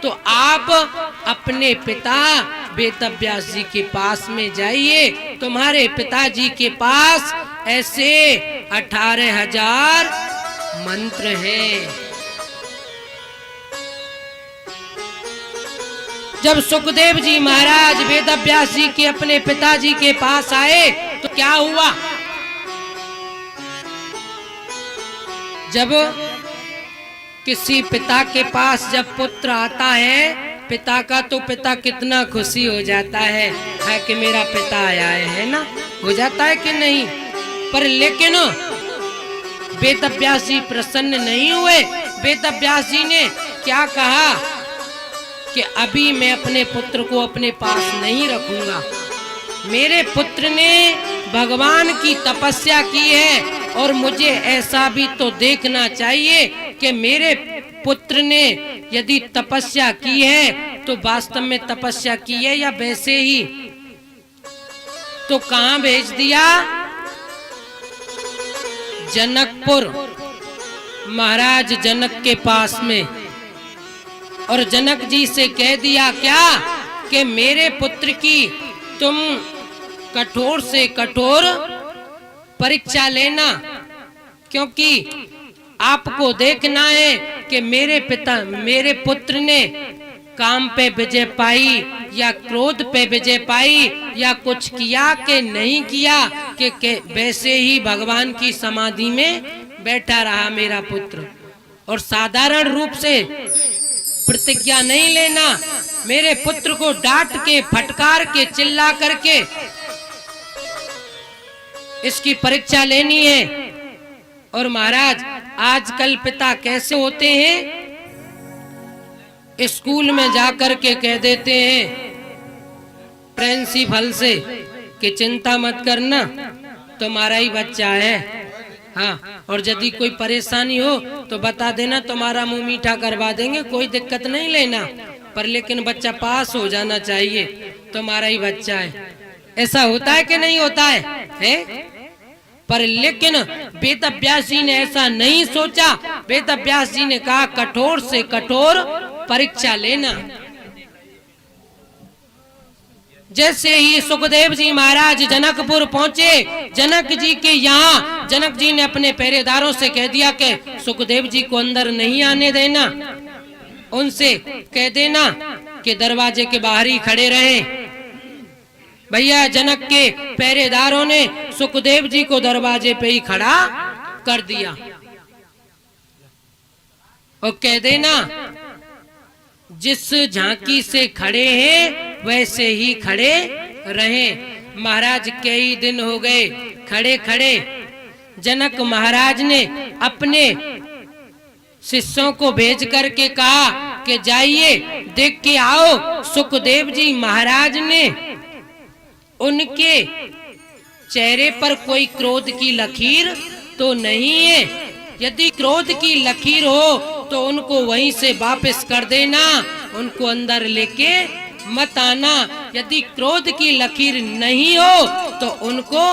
तो आप अपने पिता वेदव्यास जी के पास में जाइए। तुम्हारे पिताजी के पास ऐसे 18,000 मंत्र हैं। जब सुखदेव जी महाराज वेदव्यास जी के अपने पिताजी के पास आए तो क्या हुआ? जब किसी पिता के पास जब पुत्र आता है, पिता का तो पिता कितना खुशी हो जाता है कि मेरा पिता आया है ना, हो जाता है कि नहीं? पर लेकिन वेदव्यास जी प्रसन्न नहीं हुए। वेदव्यास जी ने क्या कहा कि अभी मैं अपने पुत्र को अपने पास नहीं रखूंगा। मेरे पुत्र ने भगवान की तपस्या की है और मुझे ऐसा भी तो देखना चाहिए कि मेरे पुत्र ने यदि तपस्या की है तो वास्तव में तपस्या की है या वैसे ही। तो कहां भेज दिया? जनकपुर, महाराज जनक के पास में। और जनक जी से कह दिया क्या कि मेरे पुत्र की तुम कठोर से कठोर परीक्षा लेना, क्योंकि आपको देखना है कि मेरे पुत्र ने काम पे विजय पाई या क्रोध पे विजय पाई या कुछ किया कि नहीं किया, कि वैसे ही भगवान की समाधि में बैठा रहा मेरा पुत्र। और साधारण रूप से प्रतिज्ञा नहीं लेना, मेरे पुत्र को डांट के, फटकार के, चिल्ला करके इसकी परीक्षा लेनी है। और महाराज आजकल पिता कैसे होते हैं, स्कूल में जाकर के कह देते हैं प्रिंसिपल से कि चिंता मत करना, तुम्हारा ही बच्चा है, हाँ, और यदि कोई परेशानी हो तो बता देना, तुम्हारा मुंह मीठा करवा देंगे, कोई दिक्कत नहीं लेना, पर लेकिन बच्चा पास हो जाना चाहिए, तुम्हारा ही बच्चा है। ऐसा होता है कि नहीं होता है? पर लेकिन वेदव्यास जी ने ऐसा नहीं सोचा। वेदव्यास जी ने कहा कठोर से कठोर परीक्षा लेना। जैसे ही सुखदेव जी महाराज जनकपुर पहुंचे, जनक जी के यहाँ जनक जी ने अपने पहरेदारों से कह दिया कि सुखदेव जी को अंदर नहीं आने देना, उनसे कह देना कि दरवाजे के बाहर ही खड़े रहें। भैया जनक के पहरेदारों ने सुखदेव जी को दरवाजे पे ही खड़ा कर दिया और कह देना जिस झांकी से खड़े हैं वैसे ही खड़े रहें। महाराज कई दिन हो गए खड़े खड़े। जनक महाराज ने अपने शिष्यों को भेज करके कहा कि जाइए देख के आओ सुखदेव जी महाराज ने उनके चेहरे पर कोई क्रोध की लकीर तो नहीं है। यदि क्रोध की लकीर हो तो उनको वहीं से वापस कर देना, उनको अंदर लेके मत आना। यदि क्रोध की लकीर नहीं हो तो उनको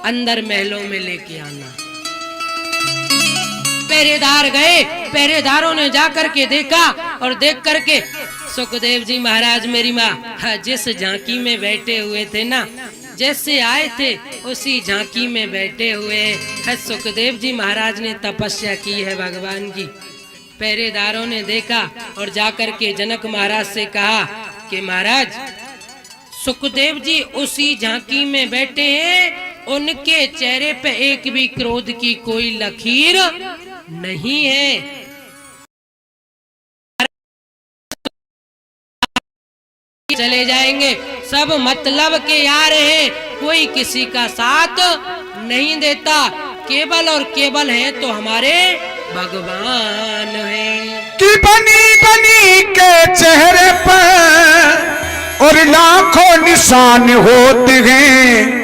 अंदर महलों में लेके आना। पहरेदार गए, पहरेदारों ने जाकर के देखा और देख करके सुखदेव जी महाराज मेरी माँ जिस झांकी में बैठे हुए थे ना, जैसे आए थे उसी झांकी में बैठे हुए हैं। सुखदेव जी महाराज ने तपस्या की है भगवान की। पहरेदारों ने देखा और जाकर के जनक महाराज से कहा कि महाराज सुखदेव जी उसी झांकी में बैठे हैं, उनके चेहरे पे एक भी क्रोध की कोई लकीर नहीं है। चले जाएंगे, सब मतलब के आ रहे हैं, कोई किसी का साथ नहीं देता, केवल और केवल है तो हमारे भगवान है। कि बनी बनी के चेहरे पर और लाखों निशान होते हैं,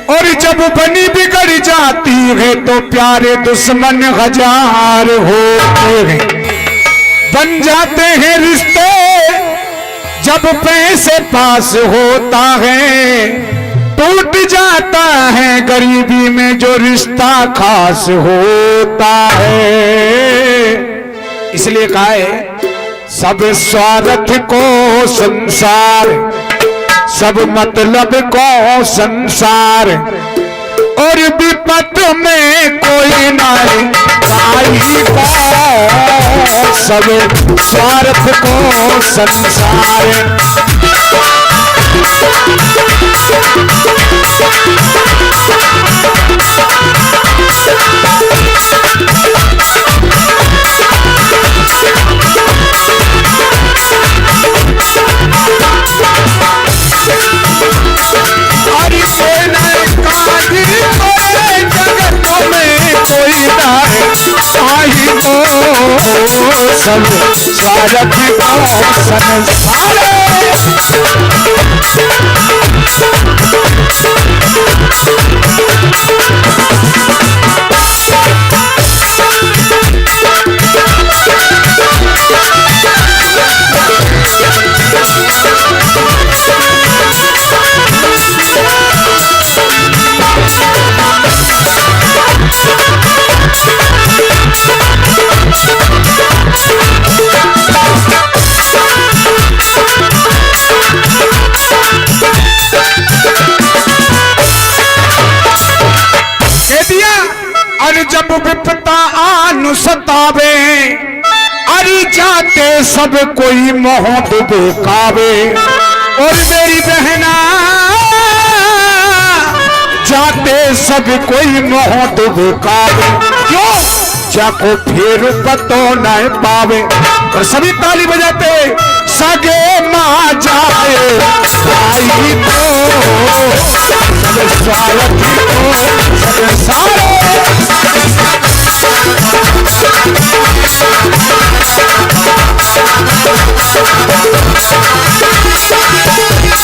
और जब बनी बिगड़ जाती है तो प्यारे दुश्मन हजार होते हैं। बन जाते हैं रिश्ते जब पैसे पास होता है, टूट जाता है गरीबी में जो रिश्ता खास होता है। इसलिए कहा है सब स्वार्थ को संसार, सब मतलब को संसार, और विपत में कोई नहीं भाई को, सब स्वार्थ को संसार। सब स्वार्थ को संसार। जब विपता आनु सतावे, अरे जाते सब कोई मोह बेकावे, और मेरी बहना जाते सब कोई मोह बेकावे, क्यों जाको फिर पतो न पावे। और सभी ताली बजाते, सगे माँ जाए भाई को, सब स्वार्थ को संसार।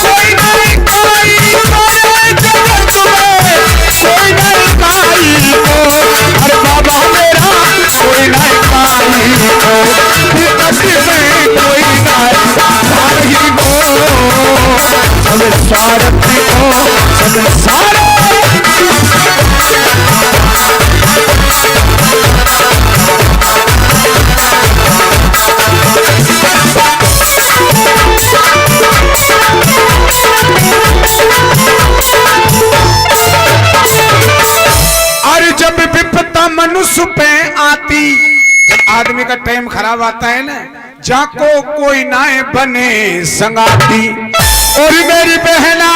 कोई नहीं कोई करे जगत में, कोई नहीं काई को, अरे बाबा मेरा कोई नहीं काई को, विपत में कोई नहीं भाई को, सब स्वार्थ को संसार। जब विपत्ता मनुष्य पे आती, जब आदमी का टाइम खराब आता है ना, जाको कोई ना बने संगाती, और मेरी बहना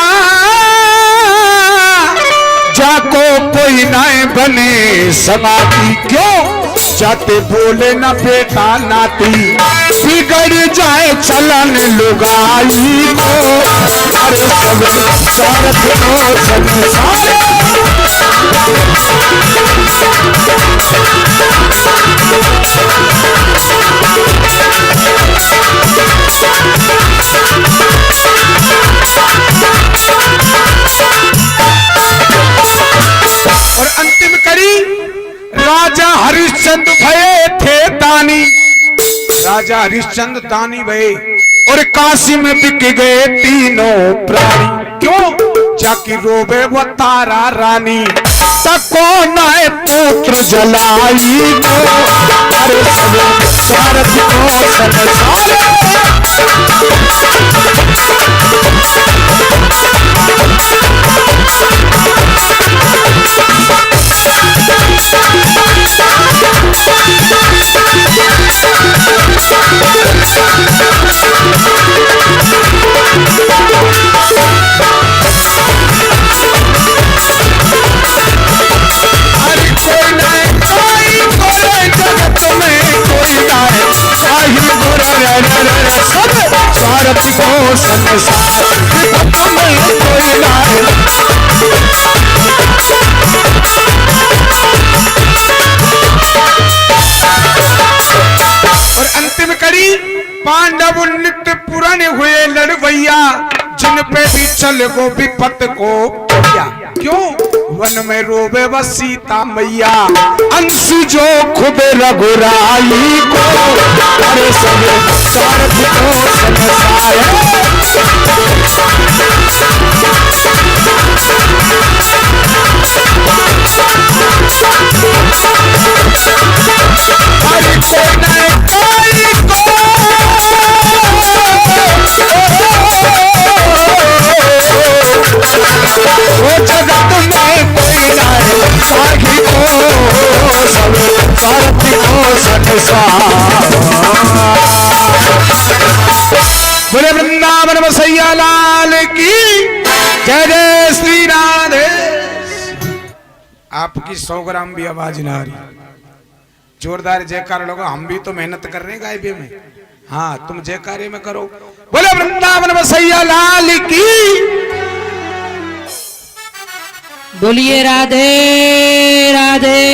जाको कोई ना बने संगाती, क्यों जाते बोले ना बेटा नाती, बिगड़ जाए चलन लुगाई को, अरे सब स्वार्थ को संसार। और अंतिम कड़ी, राजा हरिश्चंद्र भये थे दानी, राजा हरिश्चंद्र दानी भये, और काशी में बिक गए तीनों प्राणी, क्यों जाकी रोबे वो तारा रानी, तको नाय पुत्र जलाई को, अरे सब स्वार्थ को संसार। स्वार्थ को संसार, विपत में कोई लाए। और अंतिम कड़ी, पांडव नित्य पुराने हुए लड़वैया, जिन पे भी चल वो विपत को किया, क्यों वन में रोबे व सीता मैया, अंश जो खुद रघुराई को, अरे सब स्वार्थ को संसार। अरे कोई नहीं कोई को आपकी 100 ग्राम भी आवाज ना आ रही। जोरदार जयकार लोगो, हम भी तो मेहनत कर रहे हैं गायबे में। हाँ, तुम जयकारे में करो। बोले वृंदावन बसैया लाल की। बोलिए राधे राधे।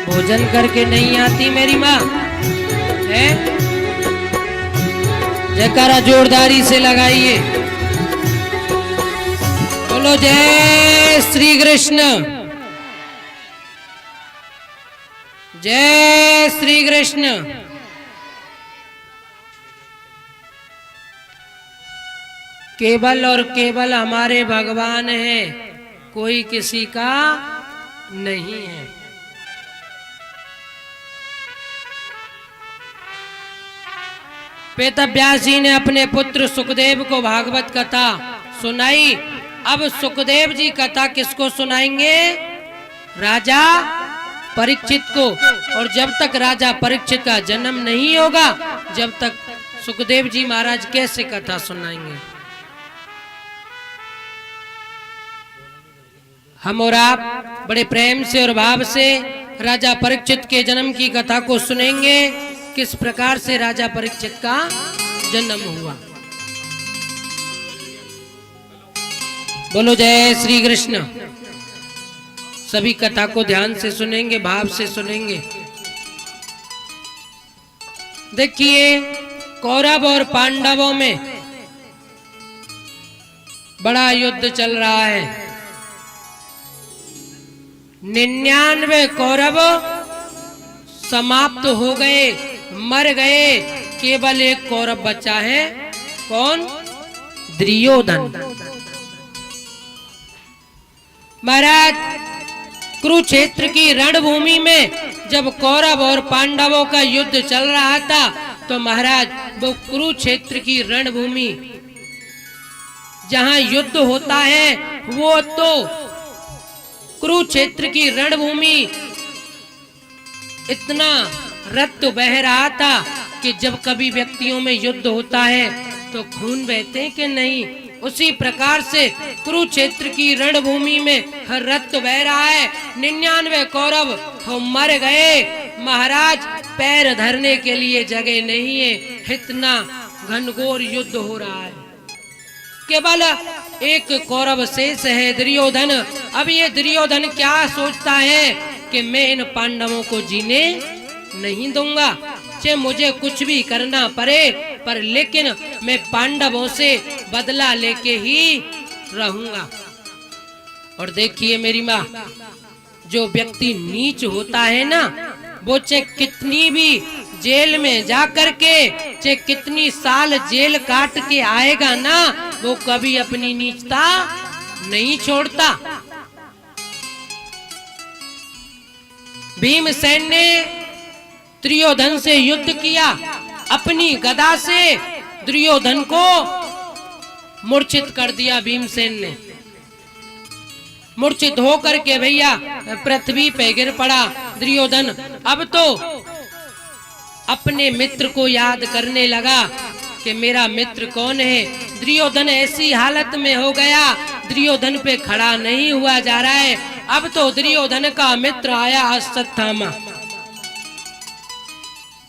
भोजन करके नहीं आती मेरी माँ है? जयकारा जोरदारी से लगाइए। बोलो जय श्री कृष्ण, जय श्री कृष्ण। केवल और केवल हमारे भगवान हैं, कोई किसी का नहीं है। वेदव्यास जी ने अपने पुत्र सुखदेव को भागवत कथा सुनाई। अब सुखदेव जी कथा किसको सुनाएंगे? राजा परीक्षित को। और जब तक राजा परीक्षित का जन्म नहीं होगा, जब तक सुखदेव जी महाराज कैसे कथा सुनाएंगे? हम और आप बड़े प्रेम से और भाव से राजा परीक्षित के जन्म की कथा को सुनेंगे, किस प्रकार से राजा परीक्षित का जन्म हुआ। बोलो जय श्री कृष्ण। सभी कथा को ध्यान से सुनेंगे, भाव से सुनेंगे। देखिए, कौरव और पांडवों में बड़ा युद्ध चल रहा है। 99 कौरव समाप्त हो गए, मर गए। केवल एक कौरव बचा है। कौन? दुर्योधन। महाराज, कुरुक्षेत्र की रणभूमि में जब कौरव और पांडवों का युद्ध चल रहा था, तो महाराज वो कुरुक्षेत्र की रणभूमि जहां युद्ध होता है, वो तो कुरुक्षेत्र की रणभूमि इतना रक्त बह रहा था कि जब कभी व्यक्तियों में युद्ध होता है तो खून बहते हैं कि नहीं, उसी प्रकार से कुरुक्षेत्र की रणभूमि में रक्त बह रहा है। 99 कौरव हो मर गए। महाराज, पैर धरने के लिए जगह नहीं है, इतना घनघोर युद्ध हो रहा है। केवल एक कौरव शेष है, दुर्योधन। अब ये दुर्योधन क्या सोचता है कि मैं इन पांडवों को जीने नहीं दूंगा, चाहे मुझे कुछ भी करना पड़े, पर लेकिन मैं पांडवों से बदला लेके ही रहूंगा। और देखिए मेरी माँ, जो व्यक्ति नीच होता है ना, वो चाहे कितनी भी जेल में जा करके, चाहे कितनी साल जेल काट के आएगा ना, वो कभी अपनी नीचता नहीं छोड़ता। भीमसेन ने दुर्योधन से युद्ध किया, अपनी गदा से दुर्योधन को मूर्छित कर दिया। भीमसेन ने मूर्छित होकर के भैया पृथ्वी पे गिर पड़ा दुर्योधन। अब तो अपने मित्र को याद करने लगा कि मेरा मित्र कौन है। दुर्योधन ऐसी हालत में हो गया, दुर्योधन पे खड़ा नहीं हुआ जा रहा है। अब तो दुर्योधन का मित्र आया, अश्वत्थामा।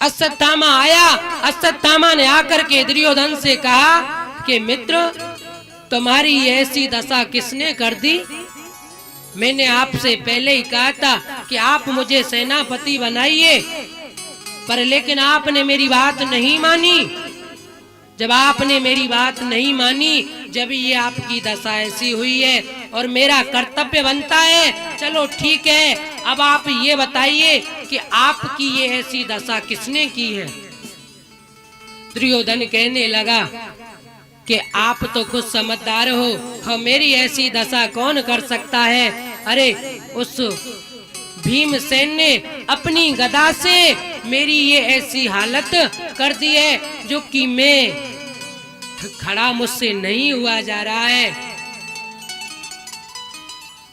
अश्वत्थामा आया। अश्वत्थामा ने आकर के दुर्योधन से कहा कि मित्र, तुम्हारी ऐसी दशा किसने कर दी? मैंने आपसे पहले ही कहा था कि आप मुझे सेनापति बनाइए, पर लेकिन आपने मेरी बात नहीं मानी। जब आपने मेरी बात नहीं मानी, जब ये आपकी दशा ऐसी हुई है और मेरा कर्तव्य बनता है। चलो ठीक है, अब आप ये बताइए कि आपकी ये ऐसी दशा किसने की है? दुर्योधन कहने लगा कि आप तो खुद समझदार हो, और मेरी ऐसी दशा कौन कर सकता है? अरे, उस भीमसेन ने अपनी गदा से मेरी ये ऐसी हालत कर दी है, जो कि मैं खड़ा मुझसे नहीं हुआ जा रहा है।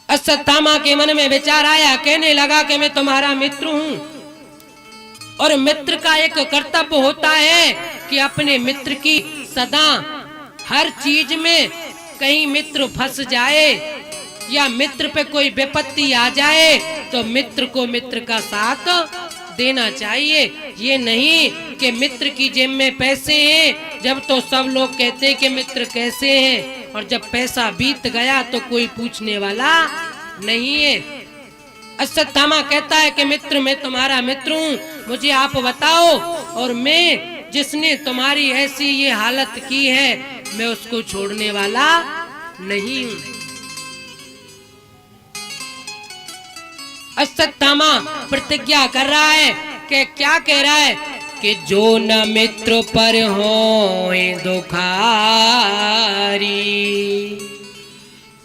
अश्वत्थामा के मन में विचार आया, कहने लगा कि मैं तुम्हारा मित्र हूं, और मित्र का एक कर्तव्य होता है कि अपने मित्र की सदा हर चीज में कहीं मित्र फंस जाए या मित्र पे कोई विपत्ति आ जाए तो मित्र को मित्र का साथ देना चाहिए। ये नहीं कि मित्र की जेब में पैसे हैं, जब तो सब लोग कहते हैं कि मित्र कैसे हैं, और जब पैसा बीत गया तो कोई पूछने वाला नहीं है। अश्वत्थामा कहता है कि मित्र, मैं तुम्हारा मित्र हूँ, मुझे आप बताओ, और मैं जिसने तुम्हारी ऐसी ये हालत की है मैं उसको छोड़ने वाला नहीं हूँ। अश्वत्थामा प्रतिज्ञा कर रहा है कि क्या कह रहा है कि जो न मित्र पर होए दुखारी,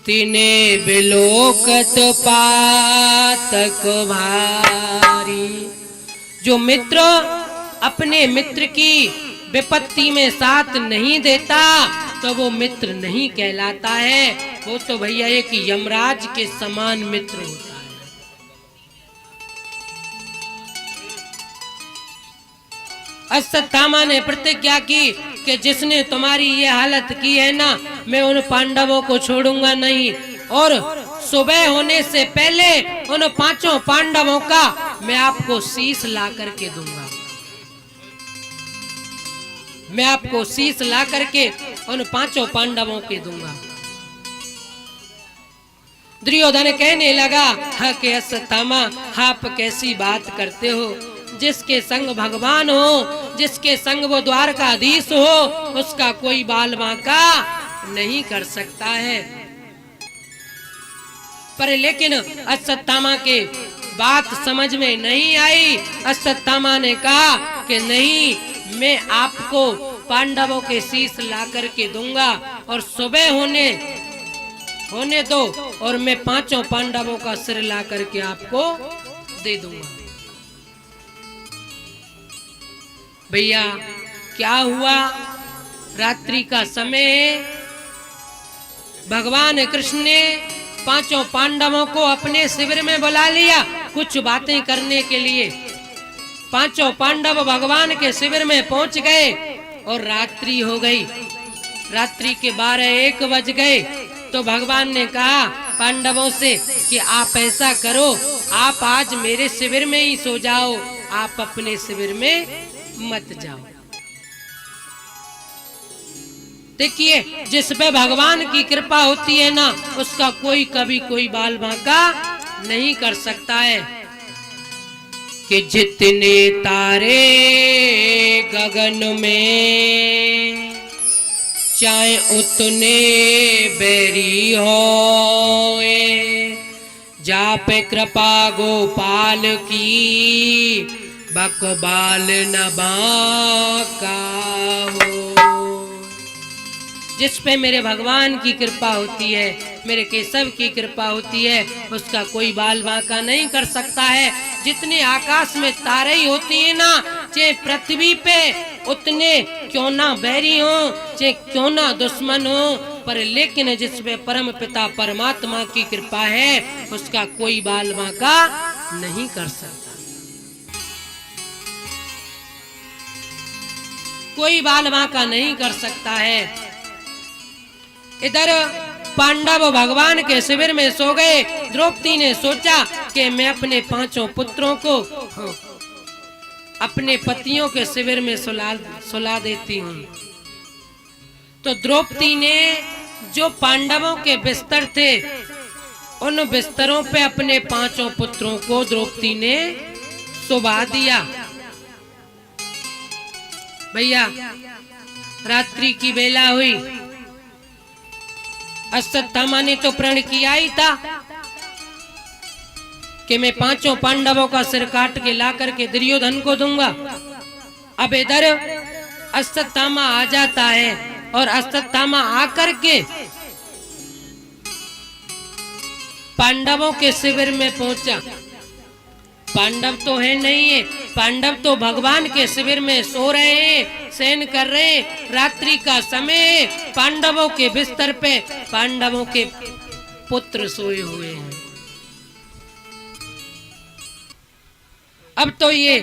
तिने बिलोकत पातक भारी। जो मित्र अपने मित्र की विपत्ति में साथ नहीं देता तो वो मित्र नहीं कहलाता है, वो तो भैया एक यमराज के समान मित्र होता है। अश्वत्थामा ने प्रतिज्ञा की कि जिसने तुम्हारी ये हालत की है ना, मैं उन पांडवों को छोड़ूंगा नहीं, और सुबह होने से पहले उन 5 पांडवों का मैं आपको शीश ला करके दूंगा। मैं आपको शीश ला करके उन 5 पांडवों के दूंगा। दुर्योधन कहने लगा, हाँ कि अश्वत्थामा आप कैसी बात करते हो, जिसके संग भगवान हो, जिसके संग वो द्वारकाधीश हो, उसका कोई बाल बांका नहीं कर सकता है। पर लेकिन अश्वत्थामा के बात समझ में नहीं आई। अश्वत्थामा ने कहा कि नहीं, मैं आपको पांडवों के शीश ला करके दूंगा, और सुबह होने दो, और मैं 5 पांडवों का सिर ला करके आपको दे दूंगा। भैया क्या हुआ, रात्रि का समय है, भगवान कृष्ण ने 5 पांडवों को अपने शिविर में बुला लिया कुछ बातें करने के लिए। 5 पांडव भगवान के शिविर में पहुंच गए और रात्रि हो गई। रात्रि के 12-1 बज गए तो भगवान ने कहा पांडवों से कि आप ऐसा करो, आप आज मेरे शिविर में ही सो जाओ, आप अपने शिविर में मत जाओ। देखिए, जिस पे भगवान की कृपा होती है ना, उसका कोई कभी कोई बाल बांका नहीं कर सकता है। कि जितने तारे गगन में, चाहे उतने बैरी होए, जा पे कृपा गोपाल की, बकबाल न बांका हो। जिस पे मेरे भगवान की कृपा होती है, मेरे केशव की कृपा होती है, उसका कोई बाल बांका नहीं कर सकता है। जितने आकाश में तारे ही होती है ना, चाहे पृथ्वी पे उतने क्यों ना बैरी हो, चाहे क्यों ना दुश्मन हो, पर लेकिन जिस पे परम पिता परमात्मा की कृपा है, उसका कोई बाल बांका नहीं कर सकता। कोई बाल बांका नहीं कर सकता है। इधर पांडव भगवान के शिविर में सो गए। द्रौपदी ने सोचा कि मैं अपने 5 पुत्रों को अपने पतियों के शिविर में सुला देती हूँ। तो द्रौपदी ने जो पांडवों के बिस्तर थे, उन बिस्तरों पे अपने 5 पुत्रों को द्रौपदी ने सुला दिया। भैया रात्रि की बेला हुई, अश्वत्थामा ने तो प्रण किया ही था कि मैं 5 पांडवों का सिर काट के ला करके दुर्योधन को दूंगा। अब इधर अश्वत्थामा आ जाता है और अश्वत्थामा आकर के पांडवों के शिविर में पहुंचा। पांडव तो है नहीं है, पांडव तो भगवान के शिविर में सो रहे हैं, शयन कर रहे हैं। रात्रि का समय, पांडवों के बिस्तर पे पांडवों के पुत्र सोए हुए हैं। अब तो ये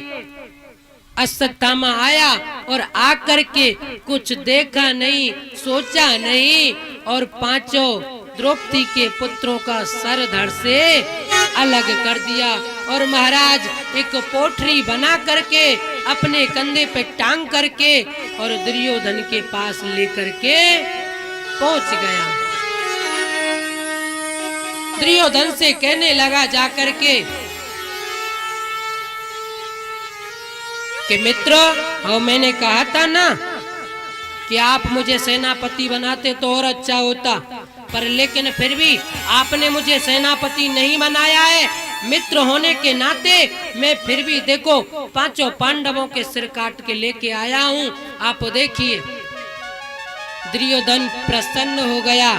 अश्वत्थामा आया और आकर के कुछ देखा नहीं, सोचा नहीं, और पांचों द्रौपदी के पुत्रों का सर धड़ से अलग कर दिया और महाराज एक पोटरी बना करके अपने कंधे पे टांग करके और दुर्योधन के पास लेकर के पहुंच गया। दुर्योधन से कहने लगा जाकर के कि मित्र, मैंने कहा था ना कि आप मुझे सेनापति बनाते तो और अच्छा होता, पर लेकिन फिर भी आपने मुझे सेनापति नहीं बनाया है। मित्र होने के नाते मैं फिर भी देखो पांचों पांडवों के सिर काट के लेके आया हूँ। आप देखिए। दुर्योधन प्रसन्न हो गया,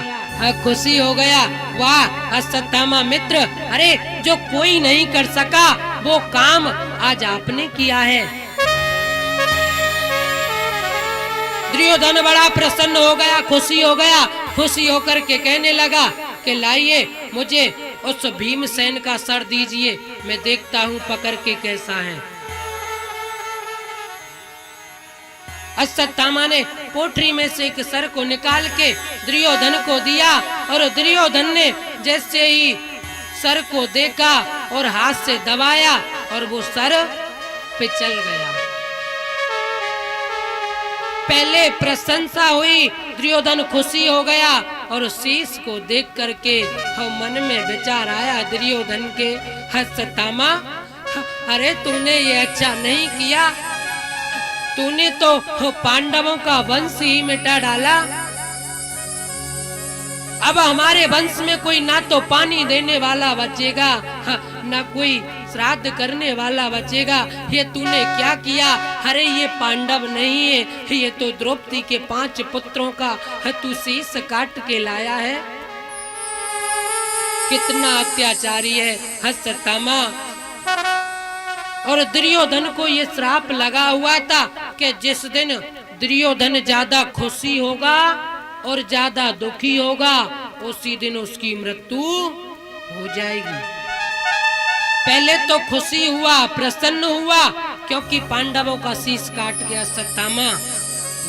खुशी हो गया। वाह अश्वत्थामा मित्र, अरे जो कोई नहीं कर सका वो काम आज आपने किया है। दुर्योधन बड़ा प्रसन्न हो गया, खुशी हो गया। खुशी होकर के कहने लगा कि लाइए मुझे उस भीमसेन का सर दीजिए, मैं देखता हूं पकड़ के कैसा है। अश्वत्थामा ने पोटरी में से एक सर को निकाल के दुर्योधन को दिया और दुर्योधन ने जैसे ही सर को देखा और हाथ से दबाया और वो सर पिचल गया। पहले प्रशंसा हुई, दुर्योधन खुशी हो गया और शीश को देख करके मन में विचार आया दुर्योधन के, अश्वत्थामा अरे तूने ये अच्छा नहीं किया, तूने तो पांडवों का वंश ही मिटा डाला। अब हमारे वंश में कोई ना तो पानी देने वाला बचेगा, ना कोई श्राद्ध करने वाला बचेगा। ये तूने क्या किया? अरे ये पांडव नहीं है, ये तो द्रौपदी के 5 पुत्रों का तू शीश काट के लाया है। कितना अत्याचारी है अश्वत्थामा। और दुर्योधन को ये श्राप लगा हुआ था कि जिस दिन दुर्योधन ज्यादा खुशी होगा और ज्यादा दुखी होगा उसी दिन उसकी मृत्यु हो जाएगी। पहले तो खुशी हुआ, प्रसन्न हुआ क्योंकि पांडवों का शीश काट के अश्वत्थामा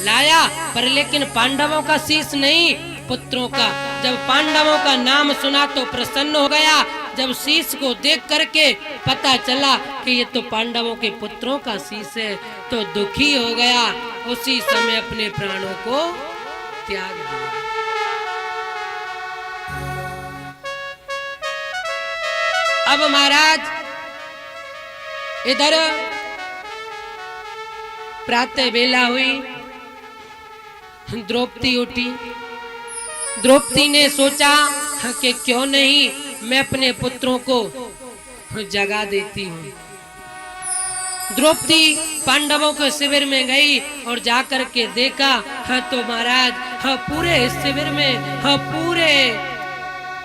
लाया, पर लेकिन पांडवों का शीश नहीं, पुत्रों का। जब पांडवों का नाम सुना तो प्रसन्न हो गया। जब शीश को देख करके पता चला कि ये तो पांडवों के पुत्रों का शीश है तो दुखी हो गया। उसी समय अपने प्राणों को त्याग दिया। अब महाराज इधर प्रातः बेला हुई, द्रौपदी उठी। द्रौपदी ने सोचा कि क्यों नहीं मैं अपने पुत्रों को जगा देती हूँ। द्रौपदी पांडवों के शिविर में गई और जाकर के देखा तो महाराज पूरे शिविर में पूरे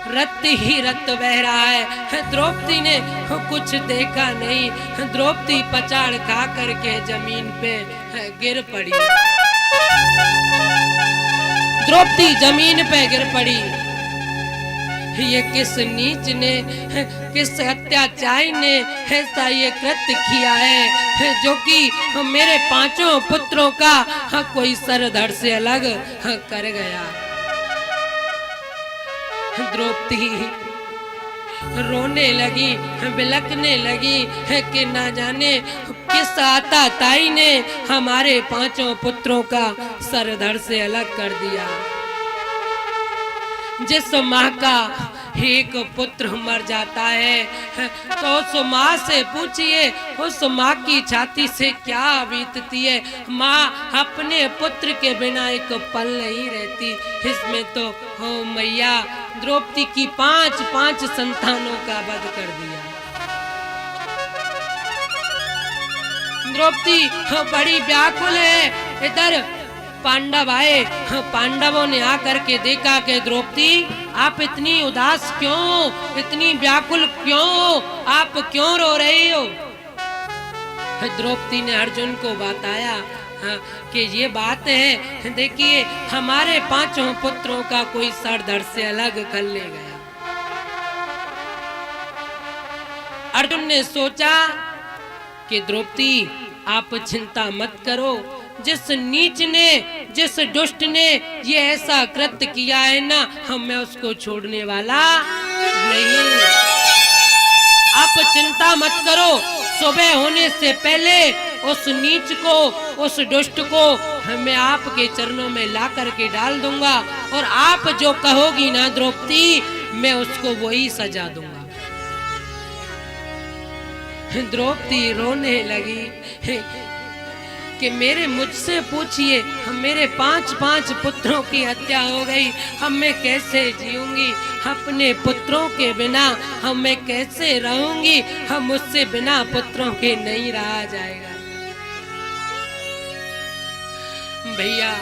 रक्त ही रक्त बह रहा है। द्रौपदी ने कुछ देखा नहीं। द्रौपदी पचाड़ खा करके जमीन पे गिर पड़ी। द्रौपदी जमीन पे गिर पड़ी। ये किस नीच ने, किस अत्याचारी ने ऐसा ये कृत्य किया है जो कि मेरे 5 पुत्रों का कोई सर धड़ से अलग कर गया। द्रौपदी रोने लगी, बिलखने लगी कि ना जाने किस आताताई ने हमारे 5 पुत्रों का सर धड़ से अलग कर दिया। जिस माँ का एक पुत्र मर जाता है तो उस माँ से पूछिए उस माँ की छाती से क्या बीतती है। माँ अपने पुत्र के बिना एक पल नहीं रहती। इसमें तो हो मैया द्रौपदी की 5 संतानों का वध कर दिया। द्रौपदी बड़ी व्याकुल है। इधर पांडव आए। पांडवों ने आकर के देखा कि द्रौपदी आप इतनी उदास क्यों, इतनी व्याकुल क्यों, आप क्यों रो रही हो? द्रौपदी ने अर्जुन को बताया कि ये बात है, देखिए हमारे 5 पुत्रों का कोई सर धड़ से अलग कर ले गया। अर्जुन ने सोचा कि द्रौपदी आप चिंता मत करो, जिस नीच ने जिस दुष्ट ने ये ऐसा कृत्य किया है ना, मैं उसको छोड़ने वाला नहीं। आप चिंता मत करो, सुबह होने से पहले उस नीच को, उस दुष्ट को मैं आपके चरणों में ला करके डाल दूंगा, और आप जो कहोगी ना द्रौपदी, मैं उसको वही सजा दूंगा। द्रौपदी रोने लगी कि मेरे मुझसे पूछिए, मेरे 5 पुत्रों की हत्या हो गई, मैं कैसे जीऊंगी? अपने पुत्रों के बिना मैं कैसे रहूंगी? मुझसे बिना पुत्रों के नहीं रहा जाएगा। भैया,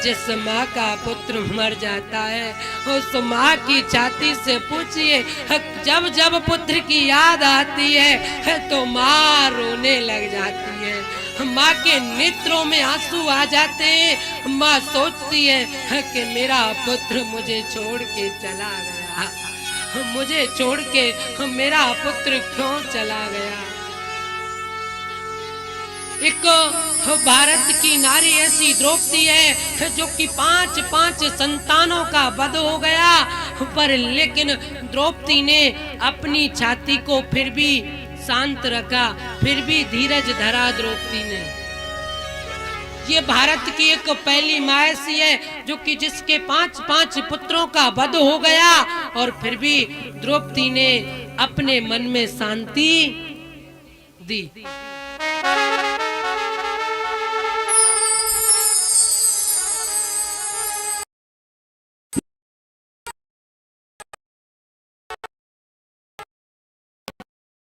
जिस माँ का पुत्र मर जाता है, उस माँ की छाती से पूछिए, जब जब पुत्र की याद आती है तो माँ रोने लग जाती है। माँ के नेत्रों में आंसू आ जाते हैं। माँ सोचती है कि मेरा पुत्र मुझे छोड़ के चला गया, मुझे छोड़ के मेरा पुत्र क्यों चला गया। एक भारत की नारी ऐसी द्रौपदी है जो कि 5 संतानों का वध हो गया, पर लेकिन द्रौपदी ने अपनी छाती को फिर भी शांत रखा, फिर भी धीरज धरा द्रौपदी ने। ये भारत की एक पहली माँ ऐसी है जो कि जिसके 5 पुत्रों का वध हो गया, और फिर भी द्रौपदी ने अपने मन में शांति दी।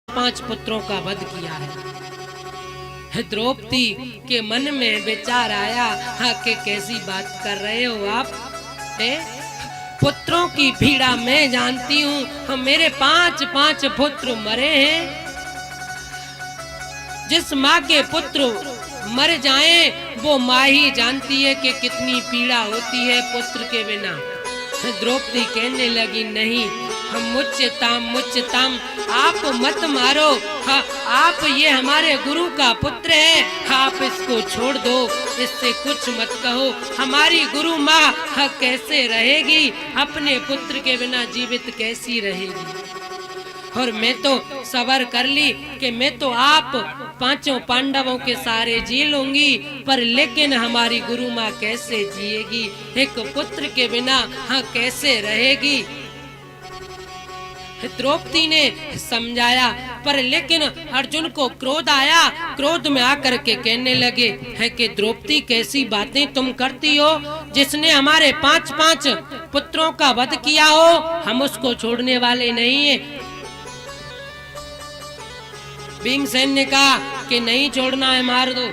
पांच पुत्रों का वध किया है। द्रौपदी के मन में विचार आया, कि कैसी बात कर रहे हो आप? पुत्रों की पीड़ा मैं जानती हूँ, मेरे 5 पुत्र मरे हैं। जिस माँ के पुत्र मर जाएं, वो माँ ही जानती है कि कितनी पीड़ा होती है पुत्र के बिना। द्रौपदी कहने लगी, नहीं, मुच्यताम, आप मत मारो। आप ये हमारे गुरु का पुत्र है, आप इसको छोड़ दो, इससे कुछ मत कहो। हमारी गुरु माँ कैसे रहेगी? अपने पुत्र के बिना जीवित कैसी रहेगी? और मैं तो सबर कर ली कि मैं तो आप 5 पांडवों के सारे जी लूंगी, पर लेकिन हमारी गुरु माँ कैसे जिएगी? एक पुत्र के बिना कैसे रहेगी? द्रौपदी ने समझाया, पर लेकिन अर्जुन को क्रोध आया। क्रोध में आकर के कहने लगे है कि द्रौपदी कैसी बातें तुम करती हो? जिसने हमारे 5 पुत्रों का वध किया हो, हम उसको छोड़ने वाले नहीं है। भीमसेन ने कहा कि नहीं छोड़ना है, मार दो।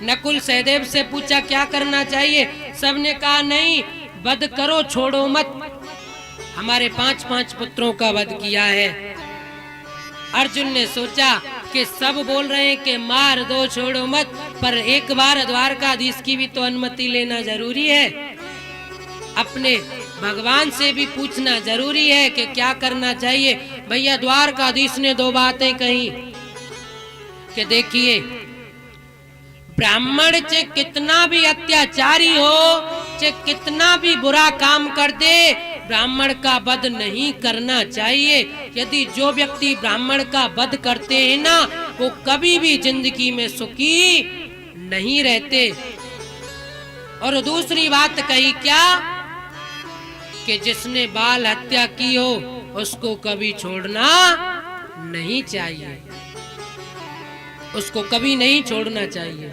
नकुल सहदेव से पूछा क्या करना चाहिए? सबने कहा नहीं, वध करो, छोड़ो मत। हमारे 5 पुत्रों का वध किया है। अर्जुन ने सोचा कि सब बोल रहे हैं कि मार दो, छोड़ो मत, पर एक बार द्वारकाधीश की भी तो अनुमति लेना जरूरी है। अपने भगवान से भी पूछना जरूरी है कि क्या करना चाहिए। भैया, द्वारकाधीश ने 2 बातें कही कि देखिए, ब्राह्मण चाहे कितना भी अत्याचारी हो, चाहे कितना भी बुरा काम कर दे, ब्राह्मण का वध नहीं करना चाहिए। यदि जो व्यक्ति ब्राह्मण का वध करते हैं ना, वो कभी भी जिंदगी में सुखी नहीं रहते। और दूसरी बात कही क्या, कि जिसने बाल हत्या की हो उसको कभी छोड़ना नहीं चाहिए, उसको कभी नहीं छोड़ना चाहिए।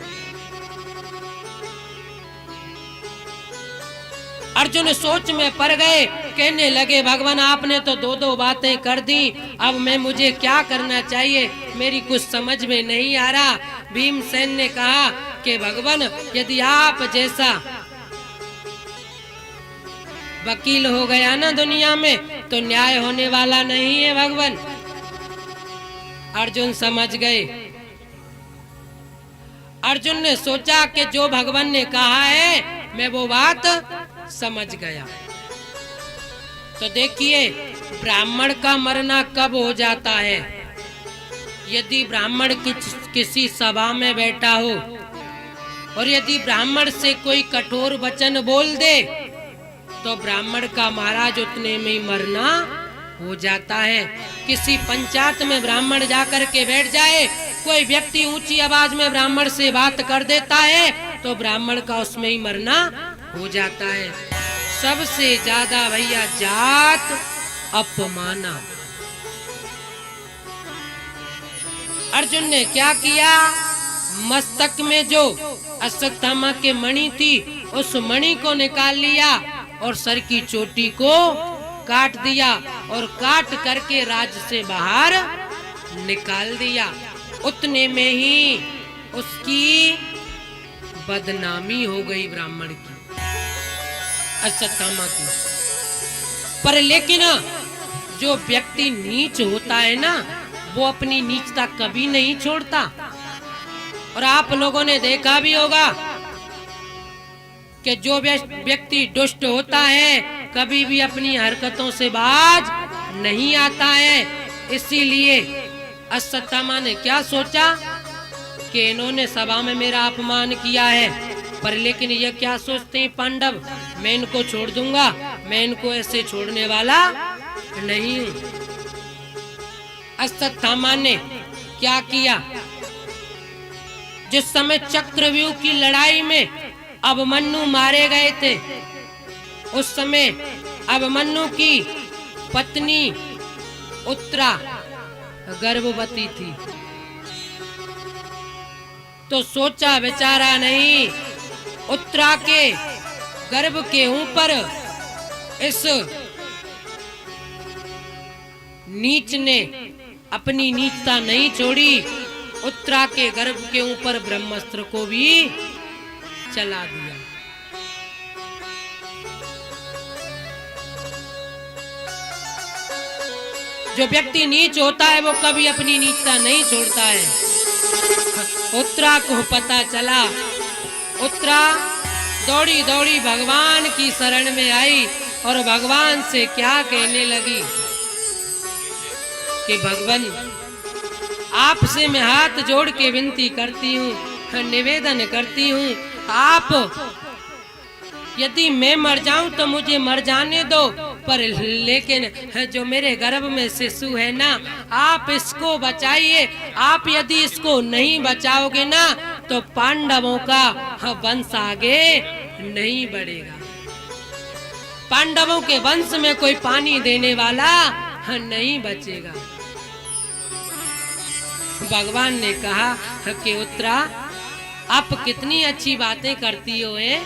अर्जुन सोच में पड़ गए, कहने लगे भगवान आपने तो 2 बातें कर दी, अब मुझे क्या करना चाहिए? मेरी कुछ समझ में नहीं आ रहा। भीमसेन ने कहा कि भगवान, यदि आप जैसा वकील हो गया ना दुनिया में, तो न्याय होने वाला नहीं है भगवान। अर्जुन समझ गए। अर्जुन ने सोचा कि जो भगवान ने कहा है मैं वो बात समझ गया। तो देखिए, ब्राह्मण का मरना कब हो जाता है? यदि ब्राह्मण किसी सभा में बैठा हो और यदि ब्राह्मण से कोई कठोर वचन बोल दे तो ब्राह्मण का महाराज उतने में ही मरना हो जाता है। किसी पंचायत में ब्राह्मण जाकर के बैठ जाए, कोई व्यक्ति ऊंची आवाज में ब्राह्मण से बात कर देता है तो ब्राह्मण का उसमें ही मरना हो जाता है। सबसे ज्यादा भैया जात अपमाना। अर्जुन ने क्या किया, मस्तक में जो अश्वत्थामा के मणि थी उस मणि को निकाल लिया और सर की चोटी को काट दिया और काट करके राज्य से बाहर निकाल दिया। उतने में ही उसकी बदनामी हो गई ब्राह्मण की, अश्वत्थामा की। पर लेकिन जो व्यक्ति नीच होता है ना, वो अपनी नीचता कभी नहीं छोड़ता। और आप लोगों ने देखा भी होगा कि जो व्यक्ति दुष्ट होता है कभी भी अपनी हरकतों से बाज नहीं आता है। इसीलिए अश्वत्थामा ने क्या सोचा कि इन्होंने सभा में मेरा अपमान किया है, पर लेकिन ये क्या सोचते हैं पांडव, मैं इनको छोड़ दूंगा, मैं इनको ऐसे छोड़ने वाला नहीं हूं। अश्वत्थामा ने क्या किया, जिस समय चक्रव्यूह की लड़ाई में अभिमन्यु मारे गए थे, उस समय अभिमन्यु की पत्नी उत्तरा गर्भवती थी। तो सोचा बेचारा नहीं, उत्तरा के गर्भ के ऊपर इस नीच ने अपनी नीचता नहीं छोड़ी, उत्तरा के गर्भ के ऊपर ब्रह्मास्त्र को भी चला दिया। जो व्यक्ति नीच होता है वो कभी अपनी नीचता नहीं छोड़ता है। उत्तरा को पता चला, उत्तरा दौड़ी दौड़ी भगवान की शरण में आई और भगवान से क्या कहने लगी कि भगवान आपसे मैं हाथ जोड़ के विनती करती हूँ, निवेदन करती हूँ, आप यदि मैं मर जाऊं तो मुझे मर जाने दो, पर लेकिन जो मेरे गर्भ में शिशु है ना, आप इसको बचाइए। आप यदि इसको नहीं बचाओगे ना तो पांडवों का वंश आगे नहीं बढ़ेगा। पांडवों के वंश में कोई पानी देने वाला नहीं बचेगा। भगवान ने कहा कि उत्तरा, आप कितनी अच्छी बातें करती हो हैं।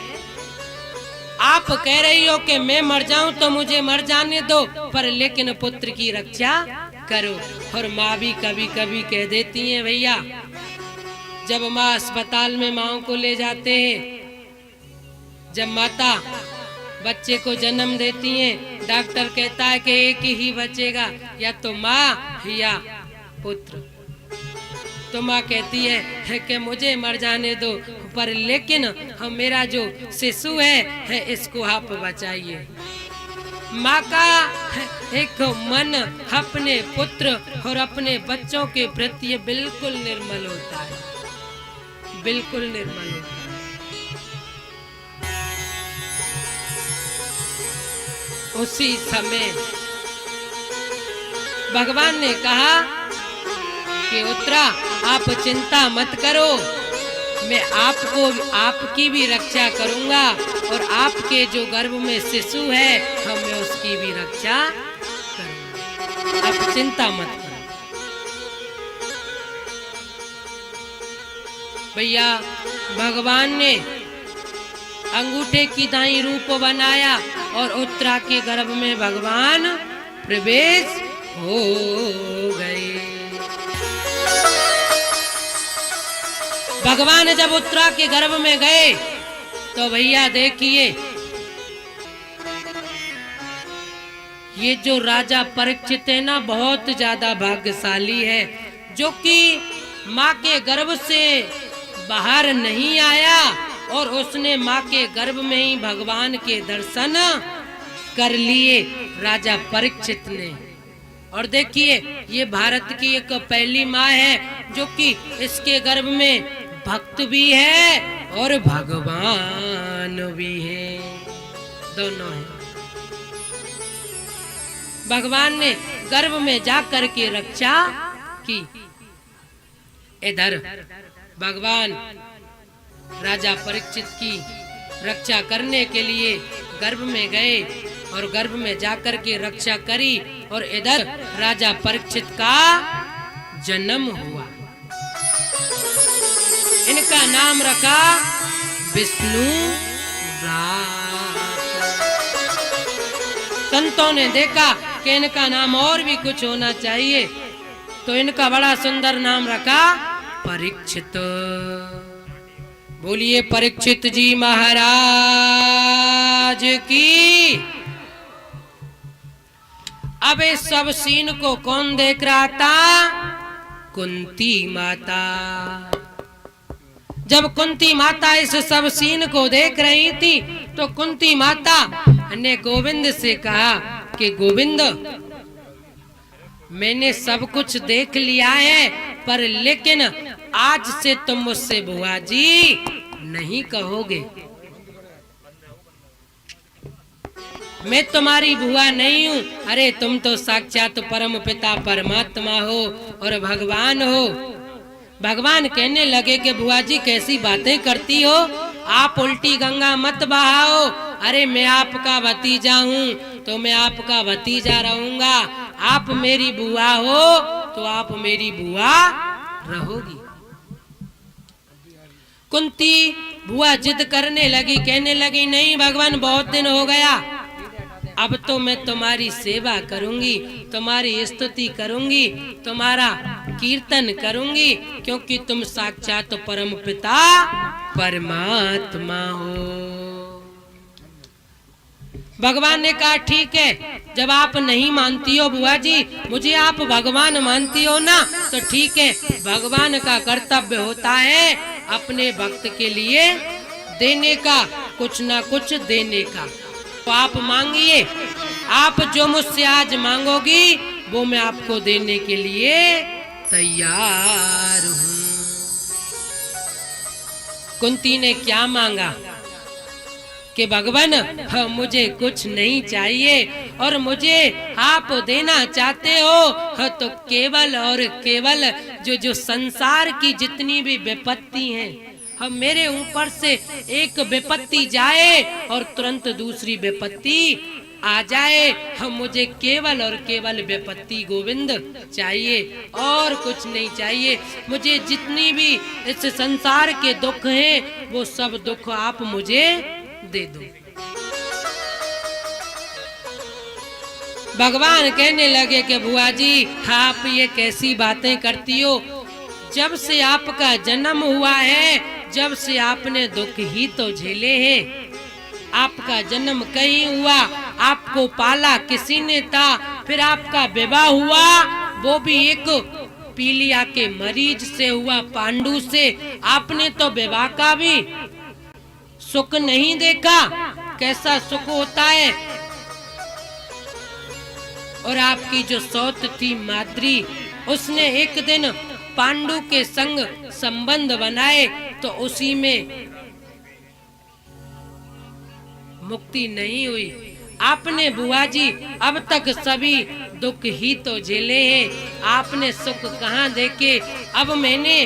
आप कह रही हो कि मैं मर जाऊं तो मुझे मर जाने दो, पर लेकिन पुत्र की रक्षा करो। और माँ भी कभी कभी कह देती है भैया, जब माँ अस्पताल में माओ को ले जाते हैं, जब माता बच्चे को जन्म देती है, डॉक्टर कहता है कि एक ही बचेगा, या तो माँ या पुत्र। तो माँ कहती है कि मुझे मर जाने दो, पर लेकिन हम मेरा जो शिशु है इसको आप बचाइए। माँ का एक मन अपने पुत्र और अपने बच्चों के प्रति बिल्कुल निर्मल होता है, बिल्कुल निर्मल होता है। उसी समय भगवान ने कहा कि उत्तरा, आप चिंता मत करो, मैं आपकी भी रक्षा करूंगा और आपके जो गर्भ में शिशु है मैं उसकी भी रक्षा करूंगा, आप चिंता मत करो। भैया भगवान ने अंगूठे की दाई रूप बनाया और उत्तरा के गर्भ में भगवान प्रवेश हो गए। भगवान जब उत्तरा के गर्भ में गए तो भैया देखिए, ये जो राजा परीक्षित है ना, बहुत ज्यादा भाग्यशाली है, जो कि माँ के गर्भ से बाहर नहीं आया और उसने माँ के गर्भ में ही भगवान के दर्शन कर लिए, राजा परीक्षित ने। और देखिए, ये भारत की एक पहली माँ है जो कि इसके गर्भ में भक्त भी है और भगवान भी है, दोनों हैं। भगवान ने गर्भ में जाकर के रक्षा की। इधर भगवान राजा परीक्षित की रक्षा करने के लिए गर्भ में गए और गर्भ में जाकर के रक्षा करी, और इधर राजा परीक्षित का जन्म हुआ। इनका नाम रखा विष्णु रात। संतों ने देखा कि इनका नाम और भी कुछ होना चाहिए, तो इनका बड़ा सुंदर नाम रखा परीक्षित। बोलिए परीक्षित जी महाराज की। अब इस सब सीन को कौन देख रहा था? कुंती माता। जब कुंती माता इस सब सीन को देख रही थी, तो कुंती माता ने गोविंद से कहा कि गोविंद, मैंने सब कुछ देख लिया है, पर लेकिन आज से तुम मुझसे बुआ जी नहीं कहोगे। मैं तुम्हारी बुआ नहीं हूँ। अरे तुम तो साक्षात परम पिता परमात्मा हो और भगवान हो। भगवान कहने लगे कि बुआ जी कैसी बातें करती हो, आप उल्टी गंगा मत बहाओ। अरे मैं आपका भतीजा हूँ तो मैं आपका भतीजा रहूंगा। आप मेरी बुआ हो तो आप मेरी बुआ रहोगी। कुंती बुआ जिद करने लगी, कहने लगी नहीं भगवान, बहुत दिन हो गया, अब तो मैं तुम्हारी सेवा करूंगी, तुम्हारी स्तुति करूंगी, तुम्हारा कीर्तन करूंगी, क्योंकि तुम साक्षात परम पिता परमात्मा हो। भगवान ने कहा ठीक है, जब आप नहीं मानती हो बुआ जी, मुझे आप भगवान मानती हो ना, तो ठीक है। भगवान का कर्तव्य होता है अपने भक्त के लिए देने का, कुछ ना कुछ देने का। तो आप मांगिए, आप जो मुझसे आज मांगोगी वो मैं आपको देने के लिए तैयार हूँ। कुंती ने क्या मांगा कि भगवान मुझे कुछ नहीं चाहिए, और मुझे आप देना चाहते हो तो केवल और केवल जो संसार की जितनी भी विपत्ति हैं, हम मेरे ऊपर से एक विपत्ति जाए और तुरंत दूसरी विपत्ति आ जाए। हम मुझे केवल और केवल विपत्ति गोविंद चाहिए, और कुछ नहीं चाहिए। मुझे जितनी भी इस संसार के दुख हैं वो सब दुख आप मुझे दे दो। भगवान कहने लगे कि बुआ जी आप ये कैसी बातें करती हो, जब से आपका जन्म हुआ है, जब से आपने दुख ही तो झेले हैं। आपका जन्म कहीं हुआ, आपको पाला किसी ने था, फिर आपका विवाह हुआ, वो भी एक पीलिया के मरीज से हुआ, पांडु से। आपने तो विवाह का भी सुख नहीं देखा, कैसा सुख होता है। और आपकी जो सौत थी माद्री, उसने एक दिन पांडु के संग संबंध बनाए, तो उसी में मुक्ति नहीं हुई। आपने बुआ जी अब तक सभी दुख ही तो झेले हैं, आपने सुख कहाँ देखे। अब मैंने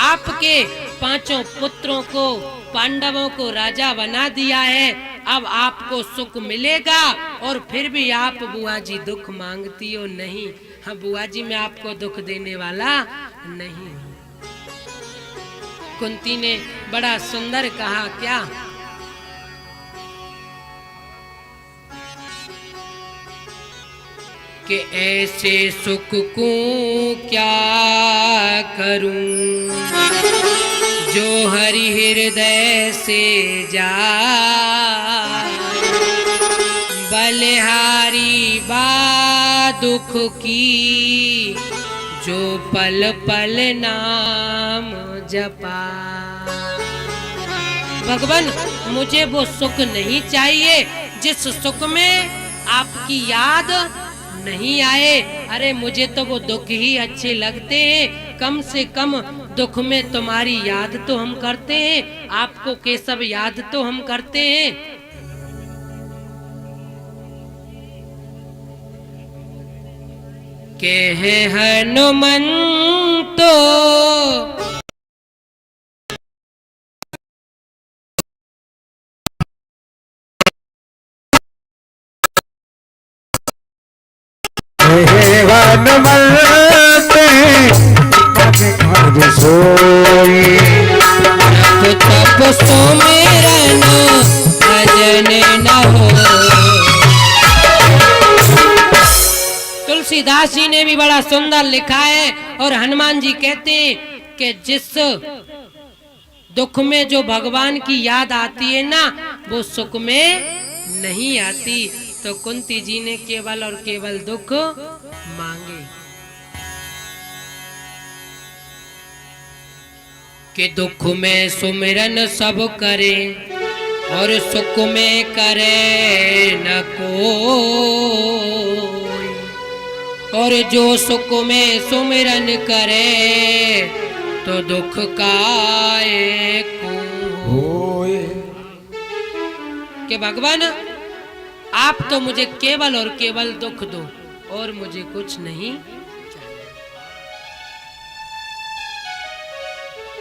आपके 5 पुत्रों को, पांडवों को राजा बना दिया है, अब आपको सुख मिलेगा, और फिर भी आप बुआ जी दुख मांगती हो। नहीं, हाँ बुआ जी मैं आपको दुख देने वाला नहीं। कुंती ने बड़ा सुंदर कहा, क्या कि ऐसे सुख को क्या करूं जो हरि हृदय से जा, बलिहारी बा दुख की जो पल पल नाम जपा। भगवान मुझे वो सुख नहीं चाहिए जिस सुख में आपकी याद नहीं आए। अरे मुझे तो वो दुख ही अच्छे लगते हैं, कम से कम दुख में तुम्हारी याद तो हम करते हैं, आपको केशव याद तो हम करते हैं। के है हनुमंतो सोई तप सुमिरन भजन न हो। तुलसीदास जी ने भी बड़ा सुंदर लिखा है और हनुमान जी कहते हैं कि जिस दुख में जो भगवान की याद आती है ना, वो सुख में नहीं आती। तो कुंती जी ने केवल और केवल दुख मांगे कि दुख में सुमिरन सब करे और सुख में करे न कोई, और जो सुख में सुमिरन करे तो दुख काए को। कि भगवान आप तो मुझे केवल और केवल दुख दो और मुझे कुछ नहीं चाहिए।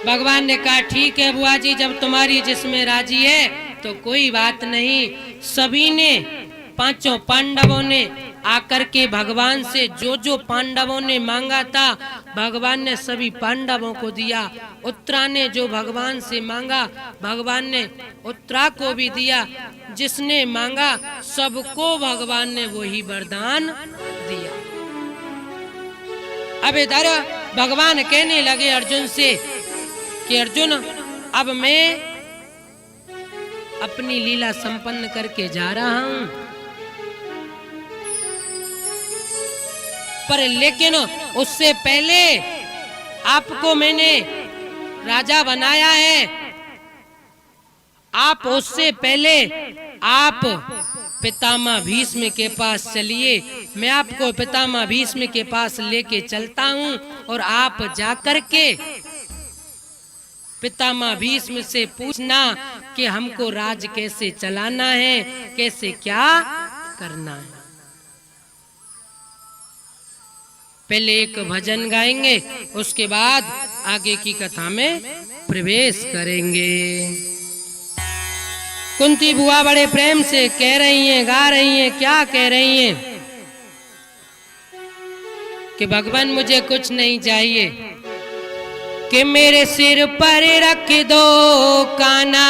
भगवान ने कहा ठीक है बुआ जी, जब तुम्हारी जिसमें राजी है तो कोई बात नहीं। सभी ने, पांचों पांडवों ने आकर के भगवान से जो जो पांडवों ने मांगा था भगवान ने सभी पांडवों को दिया। उत्तरा ने जो भगवान से मांगा भगवान ने उत्तरा को भी दिया। जिसने मांगा सबको भगवान ने वही वरदान दिया। अब इधर भगवान कहने लगे अर्जुन से कि अर्जुन अब मैं अपनी लीला संपन्न करके जा रहा हूं, पर लेकिन उससे पहले आपको मैंने राजा बनाया है। आप उससे पहले आप पितामह भीष्म के पास चलिए, मैं आपको पितामह भीष्म के पास लेके चलता हूं और आप जाकर के पितामह भीष्म से पूछना कि हमको राज कैसे चलाना है, कैसे क्या करना है। पहले एक भजन गाएंगे, उसके बाद आगे की कथा में प्रवेश करेंगे। कुंती बुआ बड़े प्रेम से कह रही हैं, गा रही हैं, क्या कह रही हैं कि भगवान मुझे कुछ नहीं चाहिए, कि मेरे सिर पर रख दो काना,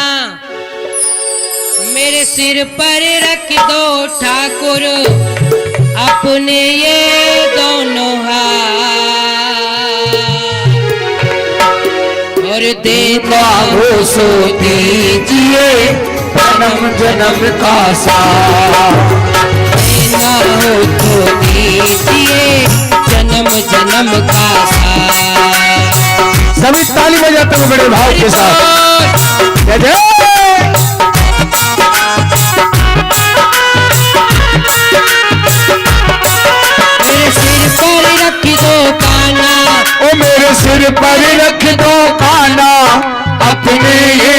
मेरे सिर पर रख दो ठाकुर अपने ये दोनों हाथ, और देना हो सो दीजिए जन्म जन्म का साथ, देना हो तो दीजिए जन्म जन्म का साथ। सभी ताली बजाते हुए बड़े भाव के साथ जय जय। मेरे सिर पर रख दो काना, ओ मेरे सिर पर रख दो काना अपने ये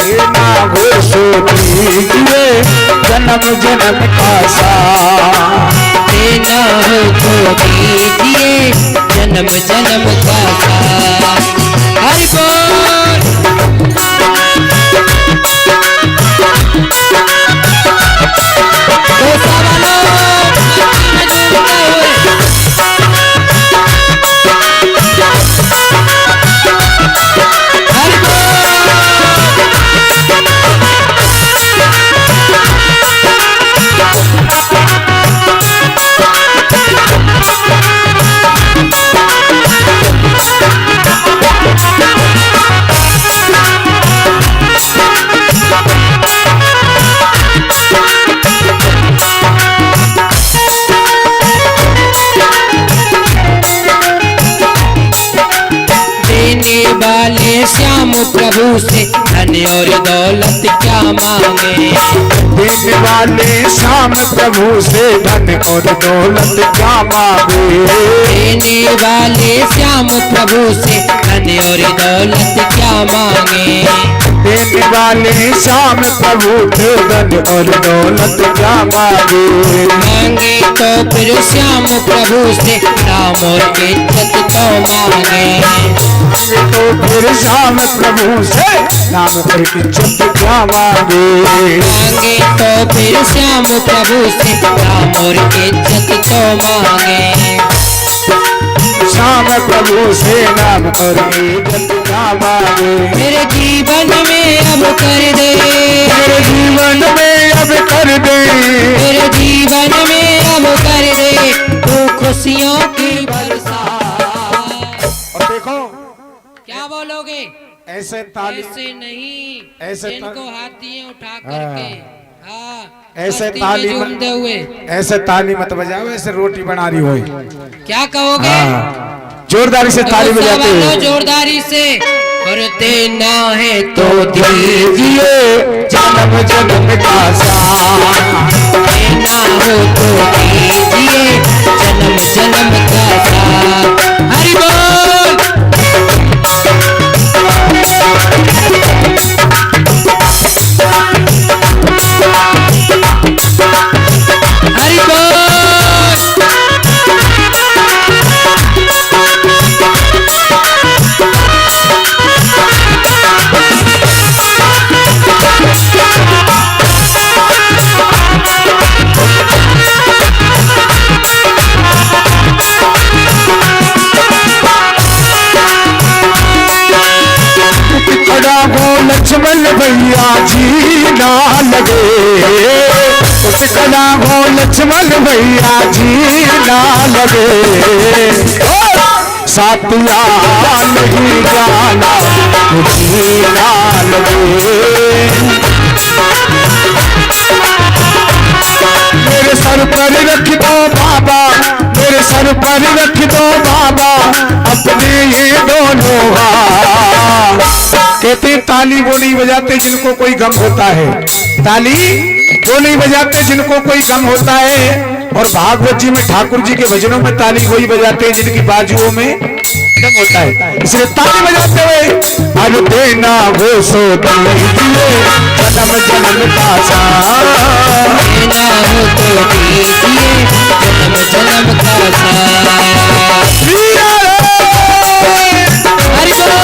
देना वो सो दीजिए जन्म जन्म का साथ, देना हो तो दीजिए जन्म जन्म का साथ। हरि बोल। तो सवालों प्रभु से धन और दौलत क्या मांगे। देने वाले श्याम प्रभु से धन और दौलत क्या मांगे। देने वाले श्याम प्रभु से धन और दौलत क्या मांगे। देने वाले श्याम प्रभु से धन और दौलत क्या मांगे। मांगे तो फिर श्याम प्रभु से नाम और इज्जत तो मांगे। तो फिर श्याम प्रभु से नाम और इज्जत क्या मांगे। मांगे तो फिर श्याम प्रभु से नाम और इज्जत तो मांगे। श्याम प्रभु से नाम और इज्जत क्या मांगे। मेरे जीवन में अब कर दे, मेरे जीवन में अब कर दे, मेरे जीवन में अब कर दे तू खुशियों की बरसात। और देखो क्या बोलोगे? ऐसे ताली, ऐसे नहीं, ऐसे जिनको हाथ दिए उठा करके, हाँ ऐसे मस्ती में ताली झूमते हुए। ऐसे ताली मत बजाओ, ऐसे रोटी बना रही हो। क्या कहोगे? हाँ, जोरदारी से ताली बजाते हो। जोरदारी से। और देना है तो दीजिए जन्म जन्म का साथ। देना हो तो दीजिए जन्म जन्म का साथ। हरि बोल। हरि बोल। लक्ष्मण भैया जी ना लगे, उस कला हो लक्ष्मण भैया जी ना लगे। साथिया नहीं जाना जी ना लगे। मेरे सर पर रख दो बाबा, मेरे सर पर रख दो बाबा अपने ये दोनों हाथ। कहते ताली वो नहीं बजाते जिनको कोई गम होता है, ताली वो नहीं बजाते जिनको कोई गम होता है। और भागवत जी में ठाकुर जी के भजनों में ताली वही बजाते हैं जिनकी बाजुओं में गम होता है। इसलिए ताली बजाते हुए अब देना हो सो दीजिए जन्म जन्म का साथ। देना हो तो दीजिए जन्म जन्म का साथ। हरि बोल।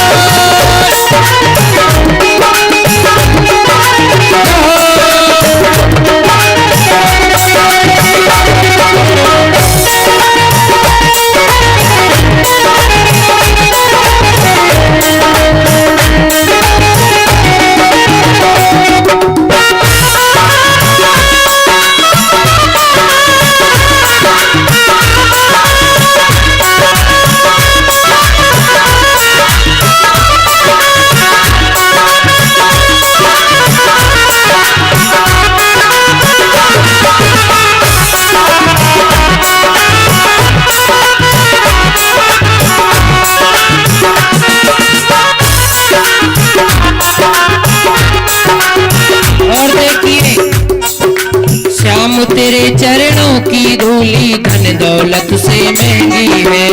तेरे चरणों की धूली धन दौलत से महंगी है।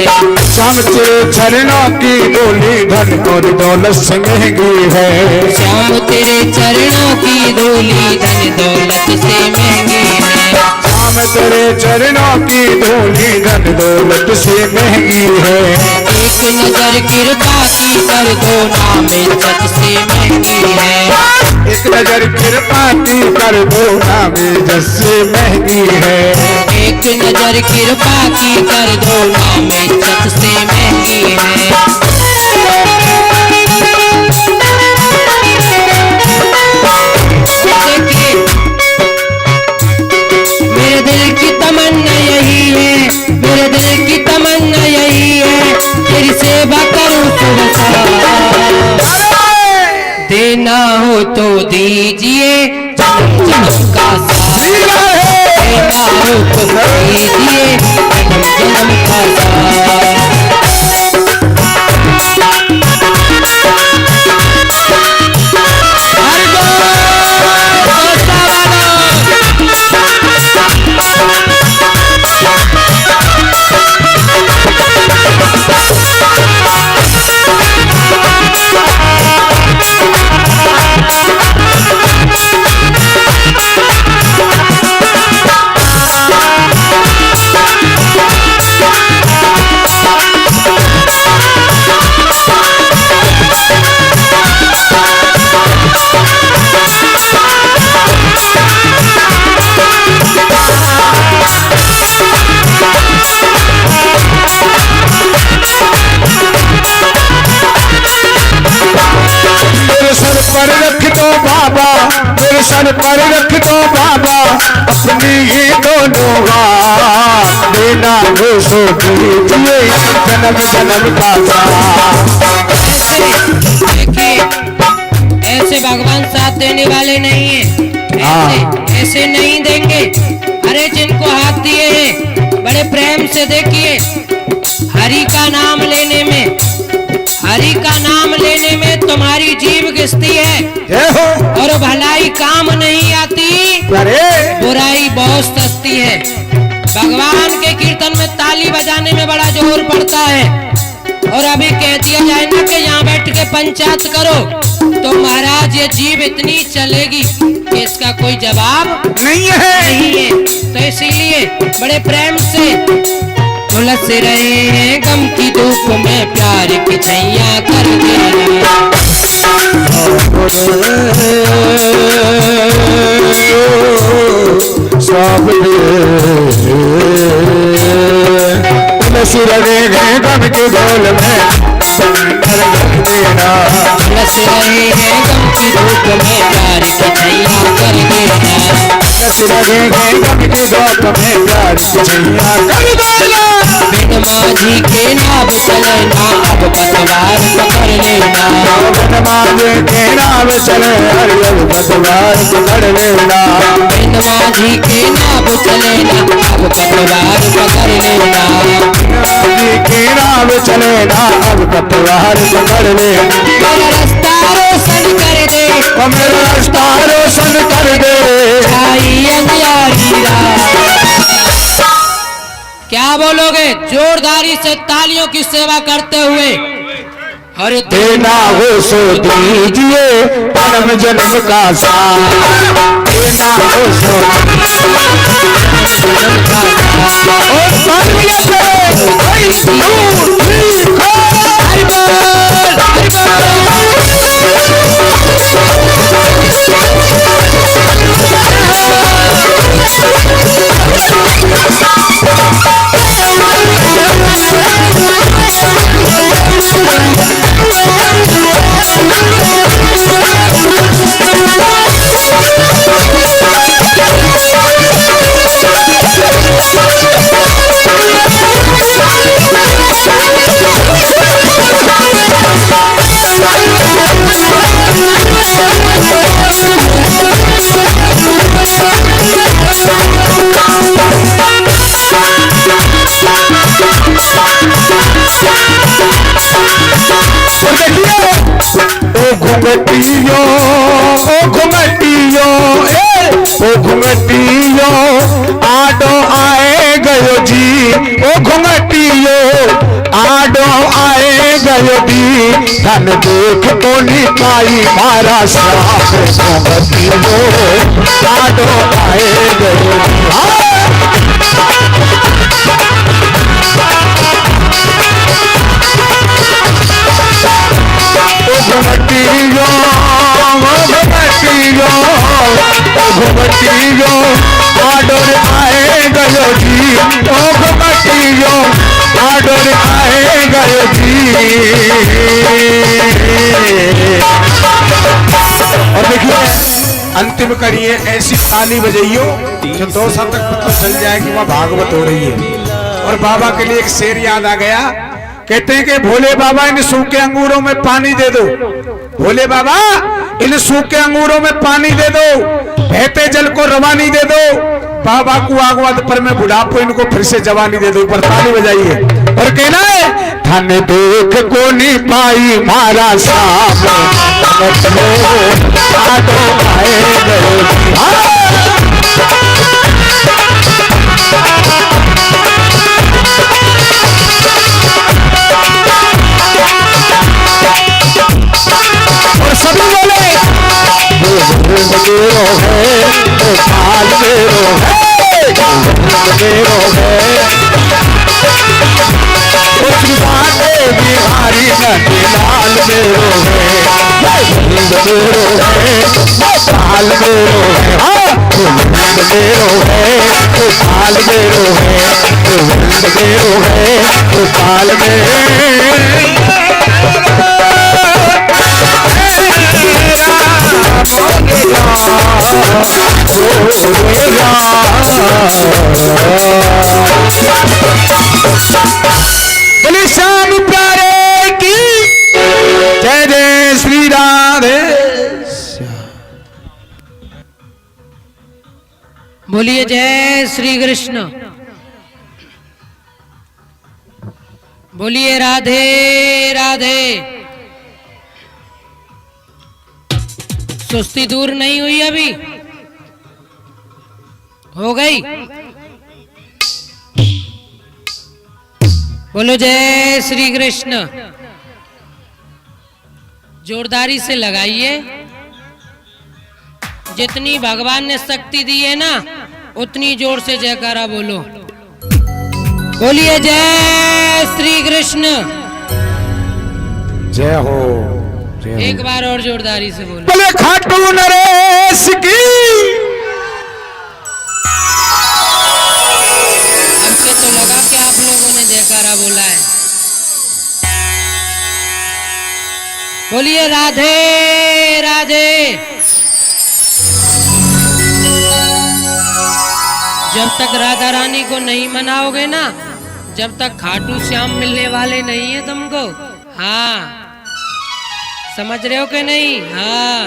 श्याम तेरे चरणों की धूली धन और दौलत से महंगी है। श्याम तेरे चरणों की धूली धन दौलत से महंगी है। श्याम तेरे चरणों की धूली धन दौलत से महंगी है। एक नजर कृपा की कर दो नाम इज्जत से महंगी है। एक नजर कृपा की कर दो नाम इज्जत से महंगी है। एक नजर कृपा की कर दो नाम इज्जत से महंगी है। देखिए मेरे दिल की तमन्ना यही है, मेरे दिल की तमन्ना यही है तेरी सेवा करूं देना हो तो दीजिए जन्म जन्म का साथ। देना हो तो दीजिए जन्म जन्म का साथ। सर पर रख दो बाबा अपनी ये दोनों हाथ, देना हो सो दीजिए जन्म जन्म का साथ। देखिए ऐसे भगवान साथ देने वाले नहीं है, ऐसे नहीं देंगे। अरे जिनको हाथ दिए हैं बड़े प्रेम से देखिए, हरि का नाम लेने में, हरि का नाम लेने में तुम्हारी जीव घिसती है और भलाई काम नहीं आती, बुराई बहुत सस्ती है। भगवान के कीर्तन में ताली बजाने में बड़ा जोर पड़ता है, और अभी कह दिया जाए ना कि यहाँ बैठ के पंचायत करो, तो महाराज ये जीव इतनी चलेगी कि इसका कोई जवाब नहीं है। तो इसीलिए बड़े प्रेम से झुलस रहे हैं गम की धूप में, प्यार की छैया कर दे। सब झुलस रहे हैं गम के ढोल में, झुलस रहे हैं गम की धूप में, प्यार की छैया कर देना। झुलस रहे हैं गम के धूप में, प्यार की छैया कर देना। बिन माझी के नाव चले ना अब पतवार पकड़ लेना, बिन माझी के नाव चले अब पतवार पकड़ लेना, बिन माझी के नाव चले ना अब पतवार पकड़ लेना, माझी के नाव चले ना अब पतवार पकड़ लेना। मेरा रास्ता रोशन कर दे, ओ मेरा रास्ता रोशन कर दे, छाई अंधियारी रात। क्या बोलोगे जोरदारी से तालियों की सेवा करते हुए? हर देना हो सो दीजिए जन्म जन्म का साथ, देना हो सो जन्म का साथ। और तालियां से कोई दूर नहीं खड़ा। हरि बोल हरि घुमटियो ओ घुमटियो ओ घुमटियो आडो आए गयो जी, ओ घुमटियो आडो आए गयो जी, धन देख तो नहीं पाई मारा साफ घुमटियो आडो आए गयो जी। घुमटियो घुमटियो घुमटियो आडोर आए गयो जी, ओ घुमटियो आडोर आए गयो जी। और देखिए अंतिम करिए ऐसी ताली बजाइयो जो 2 साल तक पता चल जाए कि वह भागवत हो रही है। और बाबा के लिए एक शेर याद आ गया, कहते हैं कि भोले बाबा इन सूखे अंगूरों में पानी दे दो, भोले बाबा इन सूखे अंगूरों में पानी दे दो, बहते जल को रवानी दे दो, बाबा को आगवत पर में बुढ़ापो इनको फिर से जवानी दे दो। पर ताली बजाइए और कहना है धन देख को नहीं पाई मारा साफ और सभी बोले मेरो है तो काल मेरो है कुछ बातें बिहारी नंदी लाल मेरो है काल मेरो है मेरो है तो काल मेरो है तो काल में बोले श्याम प्यारे की जय जय श्री राधे। बोलिए जय श्री कृष्ण। बोलिए राधे राधे। सुस्ती दूर नहीं हुई अभी? हो गई? बोलो जय श्री कृष्ण। जोरदारी से लगाइए। जितनी भगवान ने शक्ति दी है ना, उतनी जोर से जयकारा बोलो। बोलिए जय श्री कृष्ण। जय हो। एक बार और जोरदारी से बोलो। बोले खाटू नरेश की। हमसे तो लगा कि आप लोगों ने जयकारा बोला है। बोलिए राधे राधे। जब तक राधा रानी को नहीं मनाओगे ना, जब तक खाटू श्याम मिलने वाले नहीं है तुमको। हाँ, समझ रहे हो कि नहीं? हाँ,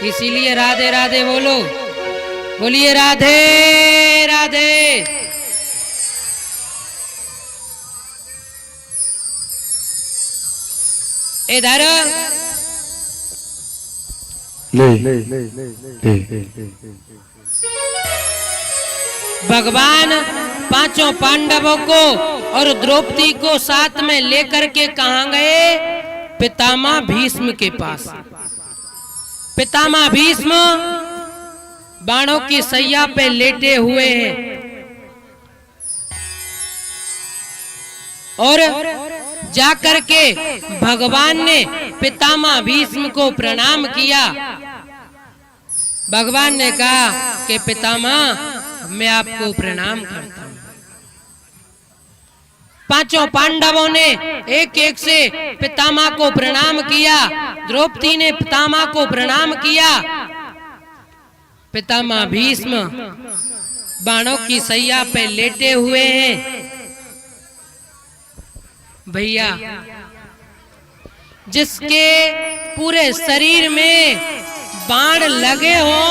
इसीलिए राधे राधे बोलो। बोलिए राधे राधे। इधर भगवान पांचों पांडवों को और द्रौपदी को साथ में लेकर के कहां गए? पितामह भीष्म के पास। पितामह भीष्म बाणों की सैया पे लेटे हुए हैं और जाकर के भगवान ने पितामह भीष्म को प्रणाम किया। भगवान ने कहा कि पितामह, मैं आपको प्रणाम करता हूं। पांचों पांडवों ने एक एक से पितामह को प्रणाम किया। द्रौपदी ने पितामह को प्रणाम किया। पितामह भीष्म बाणों की सैया पे लेटे हुए हैं। भैया, जिसके पूरे शरीर में बाण लगे हो,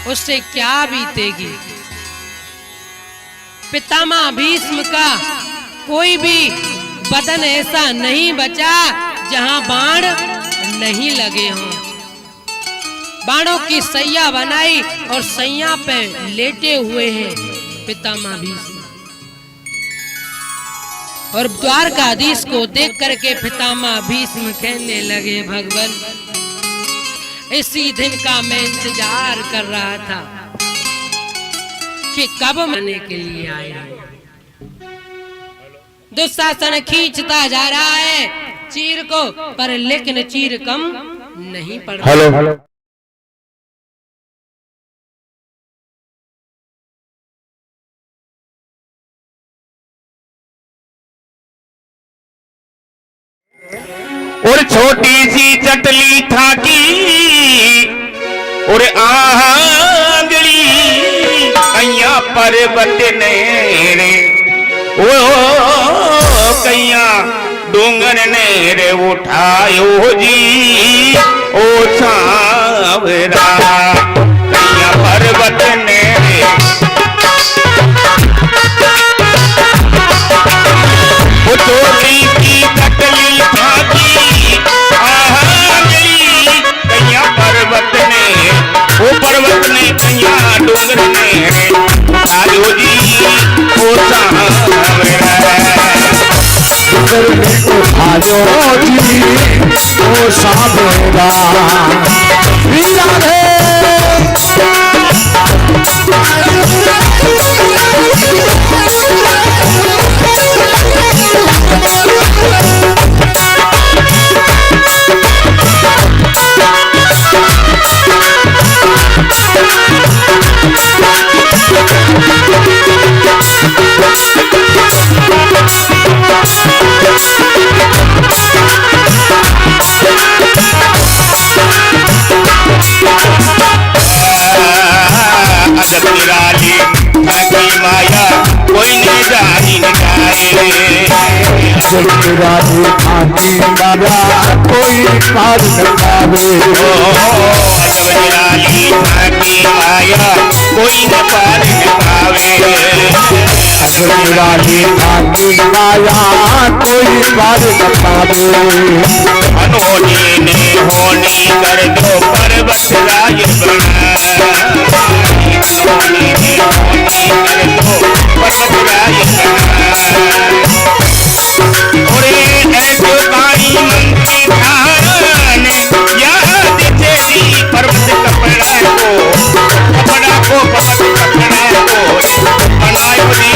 उससे क्या बीतेगी? पितामह भीष्म का कोई भी बदन ऐसा नहीं बचा जहां बाण नहीं लगे हों। बाणों की सैया बनाई और सैया पे लेटे हुए हैं पितामह भीष्म। और द्वारकाधीश को देख करके पितामह भीष्म कहने लगे, भगवान, इसी दिन का मैं इंतजार कर रहा था कि कब मरने के लिए आए। दुशासन खींचता जा रहा है चीर को, पर लेकिन चीर कम नहीं पड़ रहा। हेलो। और छोटी सी चटली था की और आंगली कैया पर्वत ने रे, ओ कैया डूंगर ने रे उठायो जी, ओ सांवरा कैया पर्वत ने रे। वो छोटी सी चटली था की आंगली कैया पर्वत ने, ओ पर्वत ने कैया डूंगर ने उठायो जी, ओ सांवरा उठायो जी, ओ सांवरा। निराली भांति माया कोई पार न पावे। अजब निराली भांति माया कोई न पार न पावे। अजब निराली भांति माया कोई पार न पावे। अनहोनी ने होनी कर दो पर्वत राज बना। अनहोनी ने होनी कर दो पर्वत राज बना। ऐसो काई मंत्री धान याद तेरी पर्वत कपड़ा को पर्वत कपड़ा को बनायो दी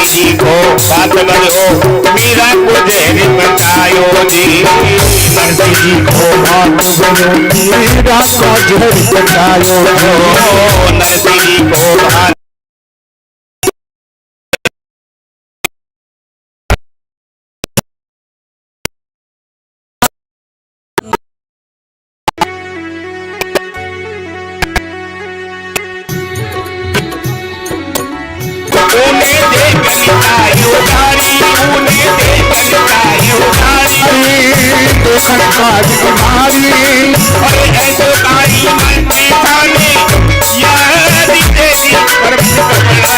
जी को बात बनो मीरा को जहर बतायो जी। नरसी जी को बात बनो मीरा को जहर बतायो। नरसी जी को बात ऐसो कारी मंत्री थाने याद तेरी पर्वत कपड़ा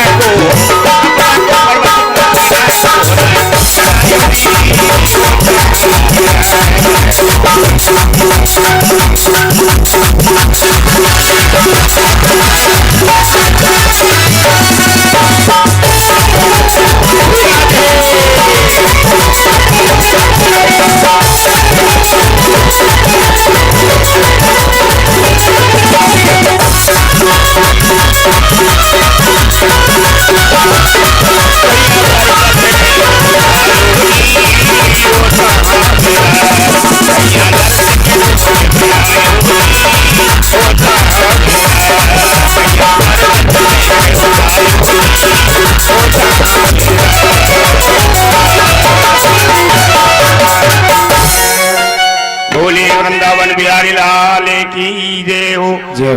वृंदावन बिहारी लाल की जय हो।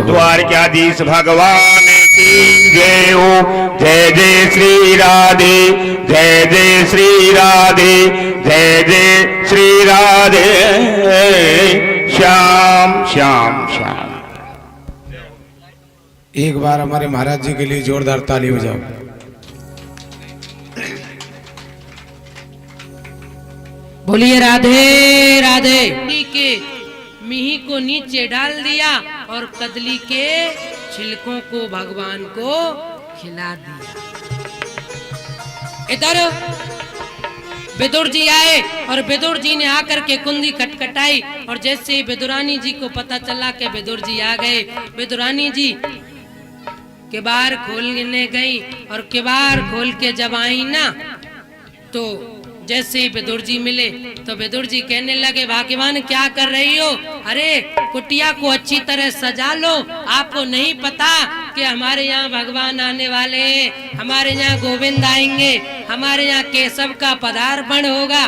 द्वारकाधीश भगवान की जय हो। जय जय श्री राधे जय जय श्री राधे जय जय श्री राधे श्याम श्याम श्याम। एक बार हमारे महाराज जी के लिए जोरदार ताली बजाओ। बोलिए राधे राधे। के मिही को नीचे डाल दिया और कदली के छिलकों को भगवान को खिला दिया। इधर विदुर जी आए और विदुर जी ने आकर के कुंडी खटखटाई और जैसे ही विदुरानी जी को पता चला कि विदुर जी आ गए, विदुरानी जी किवाड़ खोलने गई और किवाड़ खोल के जब आई ना तो जैसे ही विदुर जी मिले तो विदुर जी कहने लगे भाग्यवान क्या कर रही हो? अरे कुटिया को अच्छी तरह सजा लो, आपको नहीं पता कि हमारे यहाँ भगवान आने वाले हैं, हमारे यहाँ गोविंद आएंगे, हमारे यहाँ केशव का पदार्पण होगा।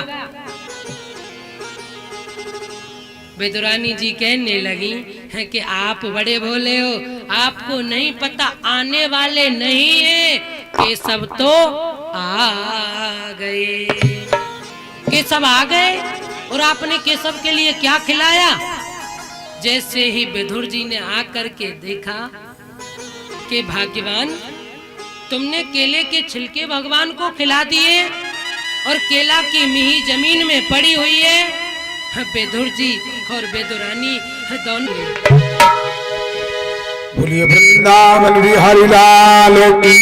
विदुरानी जी कहने लगी है कि आप बड़े भोले हो, आपको नहीं पता आने वाले नहीं है, केशव तो आ गए। केशव आ गए और आपने केशव के लिए क्या खिलाया? जैसे ही विदुर जी ने आकर के देखा कि भाग्यवान तुमने केले के छिलके भगवान को खिला दिए और केला की मिही जमीन में पड़ी हुई है, बेदुर जी और बेदुरानी दोनों। बोलिए वृंदावन बिहारी लाल की।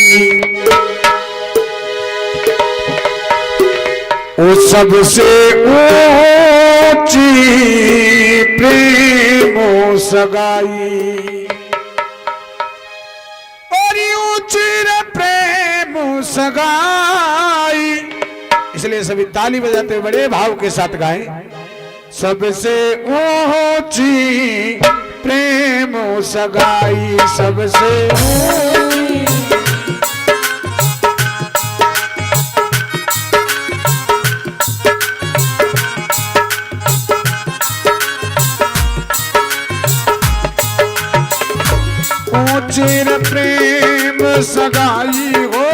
ओ सबसे ऊंची प्रेम सगाई और ऊंची रे प्रेम सगाई। इसलिए सभी ताली बजाते हुए बड़े भाव के साथ गाएं। सबसे ऊंची प्रेम सगाई, सबसे ऊंची। ऊंची प्रेम सगाई हो,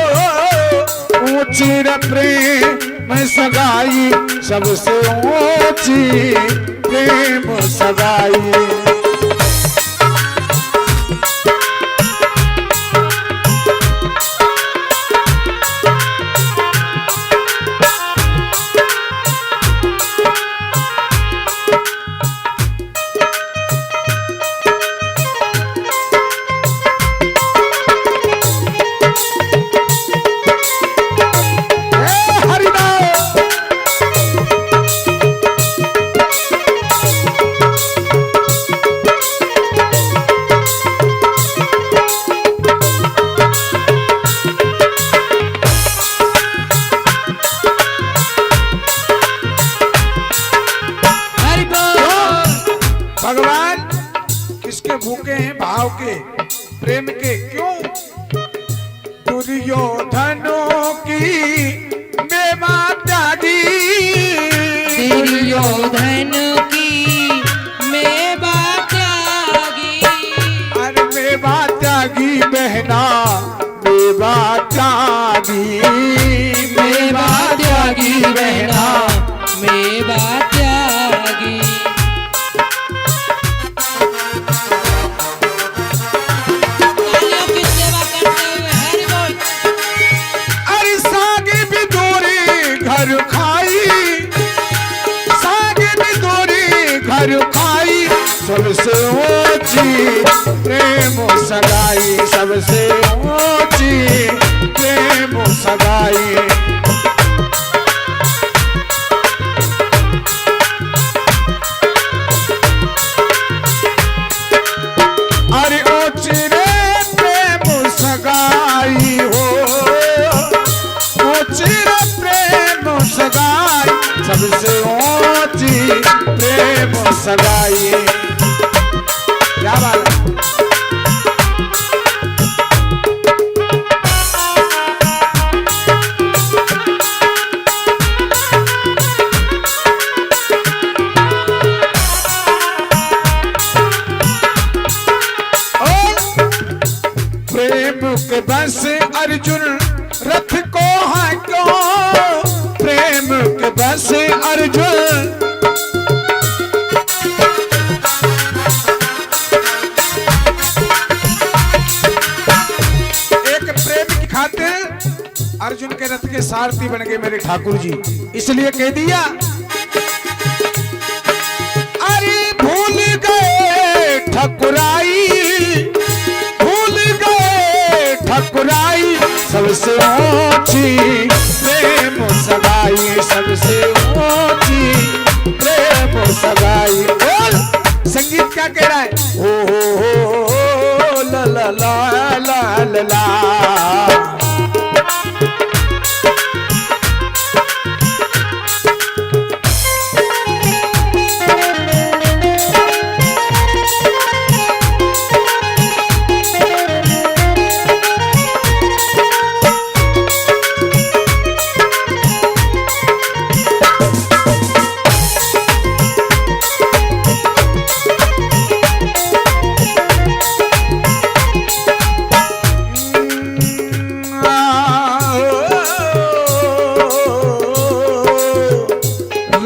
ऊंची प्रेम सगाई, सबसे ऊंची प्रेम सगाई। भगवान किसके भूखे हैं? भाव के, प्रेम के। क्यों? दुर्योधनों की मेवा त्यागी, दुर्योधन की मेवा त्यागी। अरे मेवा त्यागी बहना, मेवा त्यागी, मेवा त्यागी बहना, मेवा त्यागी। घर खाई, सागे भी दोरी घर खाई, सबसे ऊंची प्रेम सगाई, सबसे ऊंची प्रेम सगाई। अरे ऊंची रे प्रेम सगाई हो, ऊंची रे प्रेम सगाई, सबसे ऊंची प्रेम सगाई। क्या बात है? प्रेम के बस अर्जुन रथ को है क्यों, प्रेम के बस अर्जुन। एक प्रेम की खातिर अर्जुन के रथ के सारथी बन गए मेरे ठाकुर जी। इसलिए कह दिया, अरे भूल गए ठकुराई, भूल गए ठकुराई, सबसे ऊंची प्रेम सगाई, सबसे ऊंची प्रेम सगाई। बोल, संगीत क्या कह रहा है? ओ ला ला ला ला ला ला।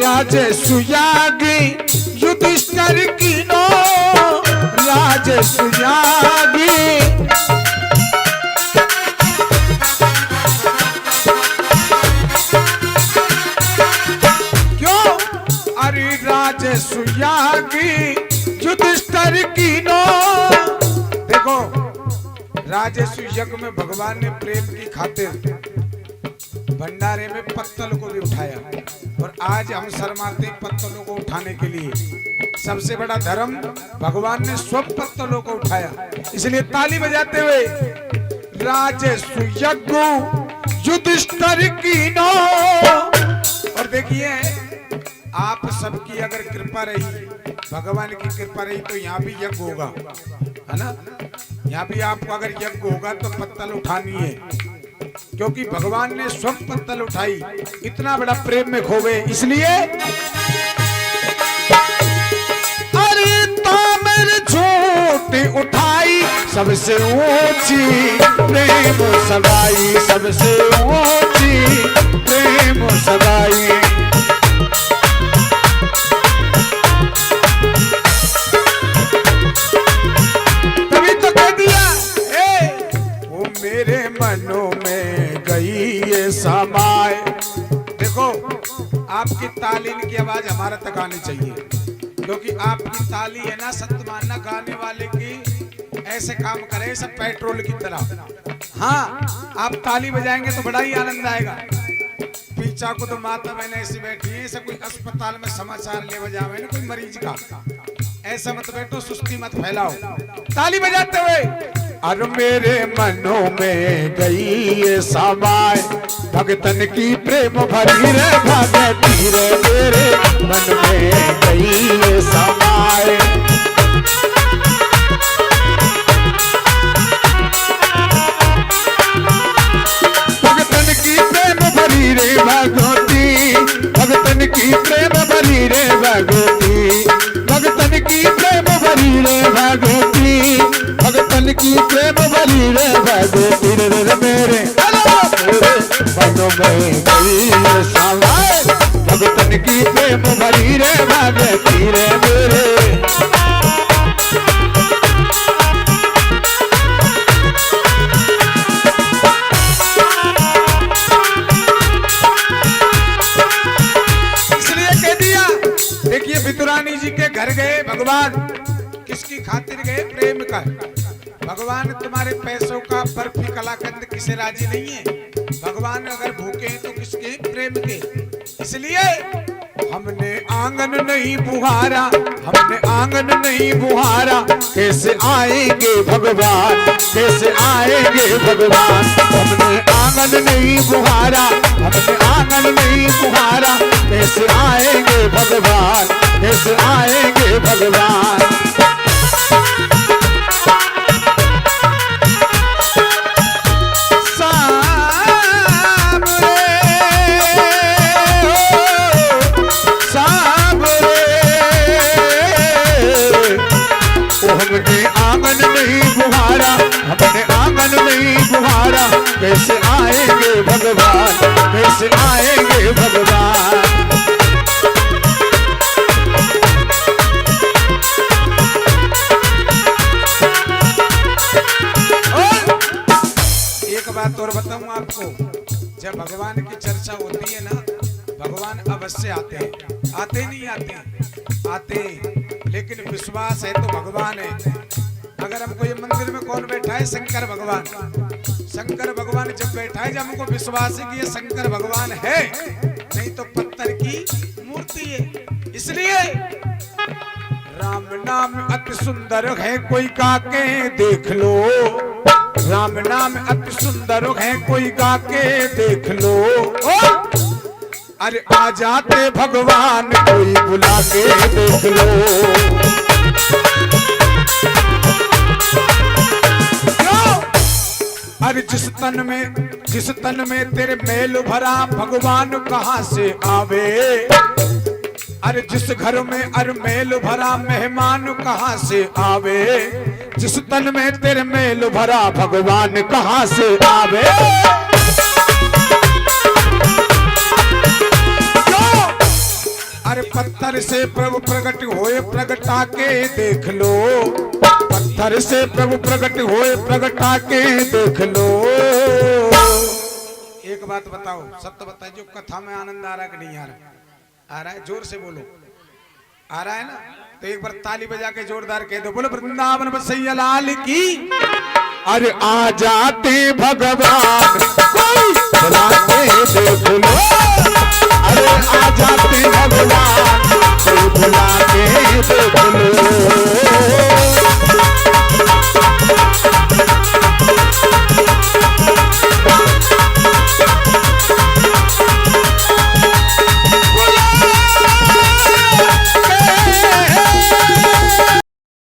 राजसुयागी युधिष्ठिर की नो, राजसुयागी। क्यों? अरे राजसूयागी युधिष्ठिर कीनो। देखो राजस्व यज्ञ में भगवान ने प्रेम की खातिर भंडारे में पत्तल को भी उठाया, और आज हम शर्माते हैं पत्तलों को उठाने के लिए। सबसे बड़ा धर्म भगवान ने स्वयं पत्तलों को उठाया, इसलिए ताली बजाते हुए राजस्व यज्ञ युधिष्ठिर कीनो। और देखिए आप सबकी अगर कृपा रही, भगवान की कृपा रही, तो यहाँ भी यज्ञ होगा, है ना। यहाँ भी आपको अगर यज्ञ होगा तो पत्तल उठानी है, क्योंकि भगवान ने स्वयं पत्तल उठाई, इतना बड़ा प्रेम में खो गए। इसलिए अरे तामर झूठी उठाई सबसे ऊंची प्रेम सगाई, सबसे ऊंची प्रेम सगाई। मेरे मनों में गई ये समाए। देखो आपकी ताली की आवाज हमारा तक आनी चाहिए, क्योंकि आपकी ताली है ना सतमाना गाने वाले की ऐसे काम करे सब पेट्रोल की तरह। हाँ आप ताली बजाएंगे तो बड़ा ही आनंद आएगा। पीछा को तो माता बहन ऐसी बैठी है, ऐसा कोई अस्पताल में समाचार ले बजावे ना कोई मरीज का, ऐसा मत बैठो, सुस्ती मत फैलाओ, ताली बजाते हुए। और मेरे मनों में गई ये समाए भगतन की प्रेम भरी रे भगती रे, मेरे मन में गई ये समाए। भगतन की प्रेम भरी रे भगती, भगतन की प्रेम भरी रे भगती, भगतन की प्रेम भरी रे भगती, भगतन की प्रेम भरी रे भगती रे, मेरे मनों में गई समाए भगतन की प्रेम भरी रे भगती रे मेरे। इसलिए कह दिया। देखिए विदुरानी जी के घर गए भगवान, किसकी खातिर गए? प्रेम का। भगवान तुम्हारे पैसों का बर्फी कलाकंद किसे राजी नहीं है, भगवान अगर भूखे हैं तो किसके? प्रेम के। इसलिए हमने आंगन नहीं बुहारा, हमने आंगन नहीं बुहारा, कैसे आएंगे भगवान, कैसे आएंगे भगवान। हमने आंगन नहीं बुहारा, हमने आंगन नहीं बुहारा, कैसे आएंगे भगवान, कैसे आएंगे भगवान। हमने आंगन नहीं बुहारा, हमने आंगन नहीं बुहारा, कैसे आएंगे भगवान, कैसे आएंगे भगवान। एक बात और बताऊं आपको, जब भगवान की चर्चा होती है ना, भगवान अवश्य आते हैं, आते नहीं आते, आते, लेकिन विश्वास है तो भगवान है। अगर हमको ये मंदिर में कौन बैठा है? शंकर भगवान। शंकर भगवान जब बैठा है, जब हमको विश्वास है कि ये शंकर भगवान है, नहीं तो पत्थर की मूर्ति है। इसलिए राम नाम अति सुंदर है, कोई गा के देख लो, राम नाम अति सुंदर है, कोई गा के देख लो। अरे आ जाते भगवान, कोई बुला के देख लो। अरे जिस तन में तेरे मेल भरा, भगवान कहाँ से आवे। अरे जिस घर में अरमेल भरा, मेहमान कहाँ से आवे। जिस तन में तेरे मेल भरा, भगवान कहाँ से आवे। अरे पत्थर से प्रभु प्रकट होए, प्रगटा के देख लो, पत्थर से प्रभु प्रकट होए, प्रगटा के देख लो। एक बात बताओ, सत्य बताइए, जो कथा में आनंद आ रहा है कि नहीं आ रहा? आ रहा है? जोर से बोलो। आ रहा है ना? तो एक बार ताली बजा के जोरदार कह दो, बोलो वृंदावन बसैया लाल की। अरे आ जाते भगवान